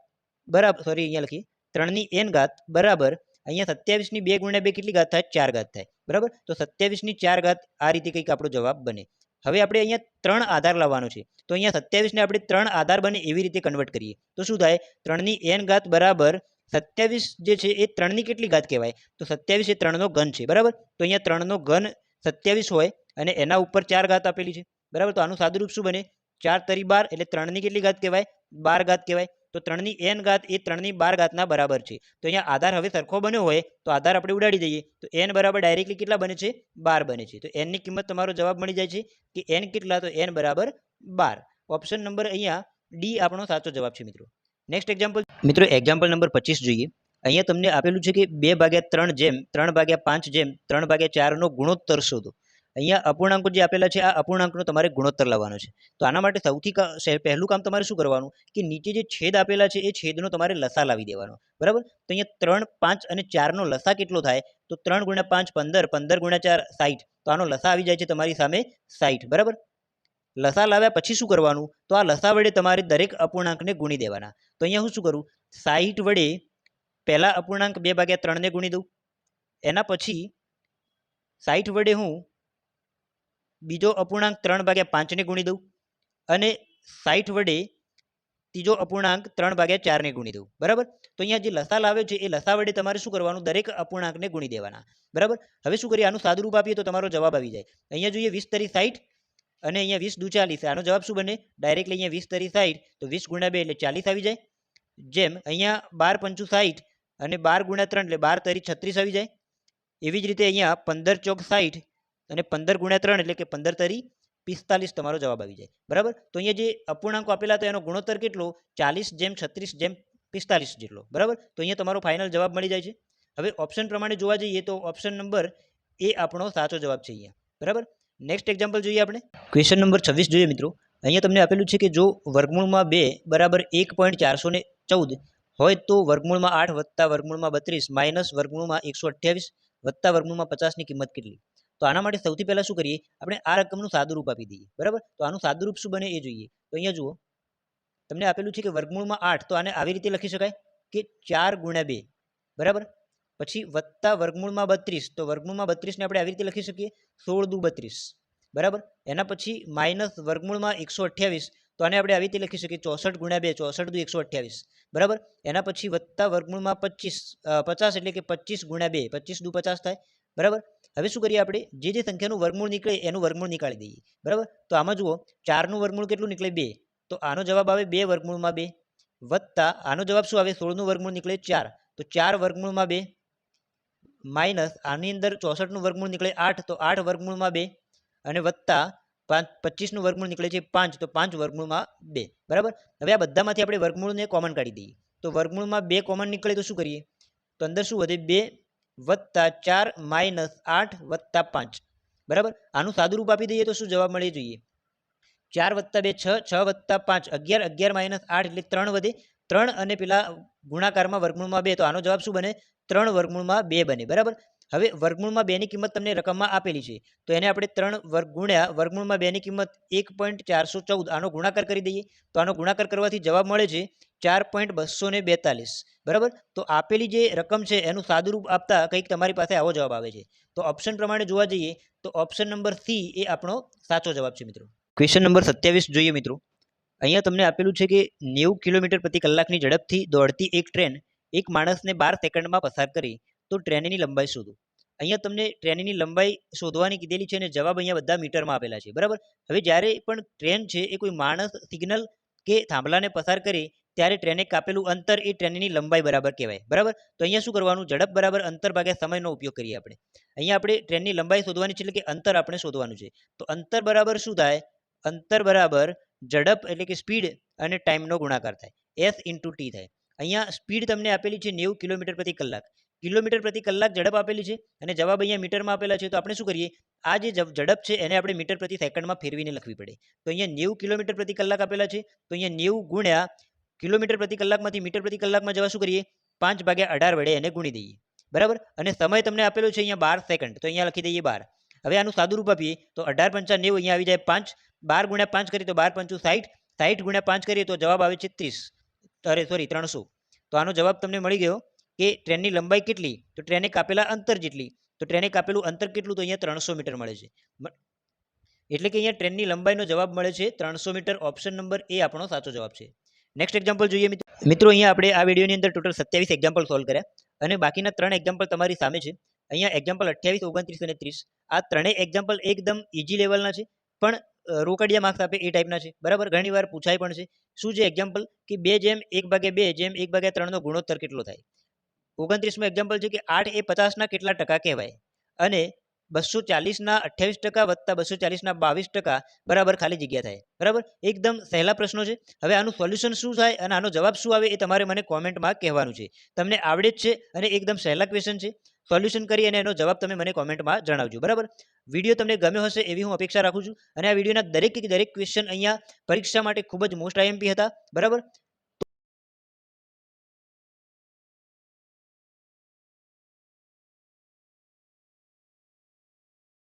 બરાબર અહીંયા લખીએ 3ની n ઘાત બરાબર અહીંયા 27ની 2 ગુણ્યા 2 કેટલી ઘાત થાય? 4 ઘાત થાય. બરાબર, તો 27ની 4 ઘાત આ રીતે કંઈક આપણો જવાબ બને. હવે આપણે અહીંયા 3 આધાર લાવવાનો છે તો અહીંયા 27ને આપણે 3 આધાર બને એવી રીતે કન્વર્ટ કરીએ તો શું થાય? 3ની n ઘાત બરાબર 27 જે છે એ 3ની કેટલી ઘાત કહેવાય? તો 27 એ 3નો ઘન છે. બરાબર, તો અહીંયા 3નો ઘન 27 હોય અને એના ઉપર 4 ઘાત આપેલી છે. બરાબર, તો આનું સાદુરૂપ શું બને? 4 તરી 12 એટલે 3ની કેટલી ઘાત કહેવાય? 12 ઘાત કહેવાય. તો 3ની n ઘાત એ 3ની 12 ઘાતના બરાબર છે. તો અહીંયા આધાર હવે સરખો બન્યો હોય તો આધાર આપણે ઉડાડી દઈએ તો n બરાબર ડાયરેક્ટલી કેટલા બને છે? 12 બને છે. તો n ની કિંમત તમારો જવાબ મળી જાય છે કે n કેટલા? તો n બરાબર 12. ઓપ્શન નંબર અહીંયા ડી આપણો સાચો જવાબ છે મિત્રો. નેક્સ્ટ એક્ઝામ્પલ મિત્રો, એક્ઝામ્પલ નંબર 25 જોઈએ. અહીંયા તમને આપેલું છે કે 2/3 જેમ 3/5 જેમ 3/4નો ગુણોત્તર શોધો. અહીંયા અપૂર્ણાંકો જે આપેલા છે આ અપૂર્ણાંકનો તમારે ગુણોત્તર લાવવાનો છે. તો આના માટે સૌથી પહેલું કામ તમારે શું કરવાનું કે નીચે જે છેદ આપેલા છે એ છેદનો તમારે લસા લાવી દેવાનો. બરાબર, તો અહીંયા 3, 5 અને 4નો લસા કેટલો થાય? તો 3 × 5 15, 15 × 4 60. તો આનો લસા આવી જાય છે તમારી સામે 60. બરાબર, લસા લાવ્યા પછી શું કરવાનું? તો આ લસા વડે તમારે દરેક અપૂર્ણાંકને ગુણી દેવાના. તો અહીંયા હું શું કરું? 60 વડે પહેલા અપૂર્ણાંક 2/3ને ગુણી દઉં. એના પછી 60 વડે હું બીજો અપૂર્ણાંક 3/5ને ગુણી દઉં અને 60 વડે ત્રીજો અપૂર્ણાંક 3/4ને ગુણી દઉં. બરાબર, તો અહીંયા જે લસા લાવ્યો છે એ લસા વડે તમારે શું કરવાનું? દરેક અપૂર્ણાંકને ગુણી દેવાના. બરાબર, હવે શું કરીએ? આનું સાદુરૂપ આપીએ તો તમારો જવાબ આવી જાય. અહીંયા જોઈએ 20 તરી 60 અને અહીંયા 20 દુ 40. આનો જવાબ શું બને? ડાયરેક્ટલી અહીંયા 20 તરી 60 તો 20 × 2 એટલે 40 આવી જાય. જેમ અહીંયા 12 × 5 60 અને 12 × 3 એટલે 12 તરી 36 આવી જાય. એવી જ રીતે અહીંયા 15 ચોક 60 અને 15 × 3 એટલે કે 15 તરી 45 તમારો જવાબ આવી જાય. બરાબર, તો અહીંયા જે અપૂર્ણાંકો આપેલા હતા એનો ગુણોત્તર કેટલો? 40:36:45 જેટલો. બરાબર, તો અહીંયા તમારો ફાઇનલ જવાબ મળી જાય છે. હવે ઓપ્શન પ્રમાણે જોવા જઈએ તો ઓપ્શન નંબર એ આપણો સાચો જવાબ છે અહીંયા. બરાબર, નેક્સ્ટ એક્ઝામ્પલ જોઈએ આપણે. ક્વેશ્ચન નંબર 26 જોઈએ મિત્રો. અહીંયા તમને આપેલું છે કે જો વર્ગમૂળમાં 2 બરાબર 1.414 હોય તો વર્ગમૂળમાં 8 વત્તા વર્ગમૂળમાં 32 માઇનસ વર્ગમૂળમાં 128 વત્તા વર્ગમૂળમાં 50ની કિંમત કેટલી? તો આના માટે સૌથી પહેલાં શું કરીએ? આપણે આ રકમનું સાદુરૂપ આપી દઈએ. બરાબર, તો આનું સાદુરૂપ શું બને એ જોઈએ. તો અહીંયા જુઓ તમને આપેલું છે કે વર્ગમૂળમાં 8 તો આને આવી રીતે લખી શકાય કે 4 × 2. બરાબર, પછી વત્તા વર્ગમૂળમાં 32 તો વર્ગમૂળમાં 32ને આપણે આવી રીતે લખી શકીએ 16 દુ 32. બરાબર, એના પછી માઇનસ વર્ગમૂળમાં 128 તો આને આપણે આવી રીતે લખી શકીએ 64 × 2 64 દુ 128. બરાબર, એના પછી વત્તા વર્ગમૂળમાં 50 એટલે કે 25 × 2 25 દુ 50 થાય. બરાબર, હવે શું કરીએ? આપણે જે સંખ્યાનું વર્ગમૂળ નીકળે એનું વર્ગમૂળ નીકાળી દઈએ. બરાબર, તો આમાં જુઓ 4નું વર્ગમૂળ કેટલું નીકળે? 2. તો આનો જવાબ આવે 2 વર્ગમૂળમાં 2 વત્તા આનો જવાબ શું આવે? 16નું વર્ગમૂળ નીકળે 4 તો 4 વર્ગમૂળમાં 2 માઇનસ આની અંદર 64નું વર્ગમૂળ નીકળે 8 તો 8 વર્ગમૂળમાં 2 અને વત્તા 25નું વર્ગમૂળ નીકળે છે 5, તો 5 વર્ગમૂળમાં 2, બરાબર. હવે આ બધામાંથી આપણે વર્ગમૂળને કોમન કાઢી દઈએ, તો વર્ગમૂળમાં 2 કોમન નીકળે તો શું કરીએ, તો અંદર શું વધે, 2 + 4 - 8 + 5, બરાબર. આનું સાદું રૂપ આપી દઈએ તો શું જવાબ મળે જોઈએ, 4 + 2 6, 6 + 5 11, 11 - 8 એટલે 3 વધે, 3 અને પેલા ગુણાકારમાં વર્ગમૂળમાં 2, તો આનો જવાબ શું બને, 3 વર્ગમૂળમાં 2 બને, બરાબર. હવે વર્ગમૂળમાં 2 ની કિંમત તમને રકમમાં આપેલી છે, તો એને આપણે 3 વર્ગ ગુણ્યા વર્ગમૂળમાં 2 ની કિંમત 1.414, આનો ગુણાકાર કરી દઈએ, તો આનો ગુણાકાર કરવાથી જવાબ મળે છે 4.242, બરાબર. તો આપેલી જે રકમ છે એનું સાદુરૂપ આપતા કંઈક તમારી પાસે આવો જવાબ આવે છે. તો ઓપ્શન પ્રમાણે જોવા જઈએ તો ઓપ્શન નંબર સી એ આપણો સાચો જવાબ છે મિત્રો. ક્વેશ્ચન નંબર 27 જોઈએ મિત્રો. અહીંયા તમને આપેલું છે કે 90 કિલોમીટર પ્રતિ કલાકની ઝડપથી દોડતી એક ટ્રેન એક માણસને 12 સેકન્ડમાં પસાર કરી તો ટ્રેનની લંબાઈ શોધો. અહીંયા તમને ટ્રેનની લંબાઈ શોધવાની કીધેલી છે અને જવાબ અહીંયા બધા મીટરમાં આપેલા છે, બરાબર. હવે જ્યારે પણ ટ્રેન છે એ કોઈ માણસ, સિગ્નલ કે થાંભલાને પસાર કરે ત્યારે ટ્રેને કાપેલું અંતર એ ટ્રેનની લંબાઈ બરાબર કહેવાય, બરાબર. તો અહીંયા શું કરવાનું, ઝડપ બરાબર અંતર ભાગ્યા સમયનો ઉપયોગ કરીએ આપણે. અહીંયા આપણે ટ્રેનની લંબાઈ શોધવાની છે, એટલે કે અંતર આપણે શોધવાનું છે. તો અંતર બરાબર શું થાય, અંતર બરાબર ઝડપ એટલે કે સ્પીડ અને ટાઈમનો ગુણાકાર થાય, s × t થાય. અહીંયા સ્પીડ તમને આપેલી છે 90 કિલોમીટર પ્રતિ કલાક, કિલોમીટર પ્રતિ કલાક ઝડપ આપેલી છે અને જવાબ અહીંયા મીટરમાં આપેલા છે. તો આપણે શું કરીએ, આ જે ઝડપ છે એને આપણે મીટર પ્રતિ સેકન્ડમાં ફેરવીને લખવી પડે. તો અહીંયા 90 કિલોમીટર પ્રતિ કલાક આપેલા છે, તો અહીંયા 90 ગુણ્યા કિલોમીટર પ્રતિ કલાકમાંથી મીટર પ્રતિ કલાકમાં જવા શું કરીએ, 5/18 વડે એને ગુણી દઈએ, બરાબર. અને સમય તમને આપેલો છે અહીંયા 12 સેકન્ડ, તો અહીંયા લખી દઈએ 12. હવે આનું સાદું રૂપ આપીએ તો 18 × 5 = 90, અહીંયા આવી જાય 5, 12 × 5 કરીએ તો 12 × 5 = 60, 60 × 5 કરીએ તો જવાબ આવે છે 300. તો આનો જવાબ તમને મળી ગયો કે ટ્રેનની લંબાઈ કેટલી, તો ટ્રેને કાપેલા અંતર જેટલી, તો ટ્રેને કાપેલું અંતર કેટલું, તો અહીંયા 300 મીટર મળે છે. એટલે કે અહીંયા ટ્રેનની લંબાઈનો જવાબ મળે છે 300 મીટર. ઓપ્શન નંબર એ આપણો સાચો જવાબ છે. નેક્સ્ટ એક્ઝામ્પલ જોઈએ મિત્રો. અહીંયા આપણે આ વિડીયોની અંદર ટોટલ 27 એક્ઝામ્પલ સોલ્વ કર્યા અને બાકીના 3 એક્ઝામ્પલ તમારી સામે છે. અહીંયા એક્ઝામ્પલ 28, 29 અને 30, આ ત્રણેય એક્ઝામ્પલ એકદમ ઇઝી લેવલના છે, પણ રોકડિયા માર્ક્સ આપે એ ટાઈપના છે, બરાબર. ઘણીવાર પૂછાય પણ છે. શું છે એક્ઝામ્પલ, કે 2/1/2/3 નો ગુણોત્તર કેટલો થાય. 29માં એક્ઝામ્પલ છે કે 8 એ 50ના કેટલા ટકા કહેવાય, અને 240ના 28% + 240ના 22% બરાબર ખાલી જગ્યા થાય, બરાબર. એકદમ સહેલા પ્રશ્નો છે. હવે આનું સોલ્યુશન શું થાય અને આનો જવાબ શું આવે એ તમારે મને કોમેન્ટમાં કહેવાનું છે. તમને આવડે જ છે અને એકદમ સહેલા ક્વેશ્ચન છે. સોલ્યુશન કરી અને એનો જવાબ તમે મને કોમેન્ટમાં જણાવજો, બરાબર. વિડીયો તમને ગમ્યો હશે એવી હું અપેક્ષા રાખું છું. અને આ વિડીયોના દરેક ક્વેશ્ચન અહીંયા પરીક્ષા માટે ખૂબ જ મોસ્ટ IMP હતા, બરાબર.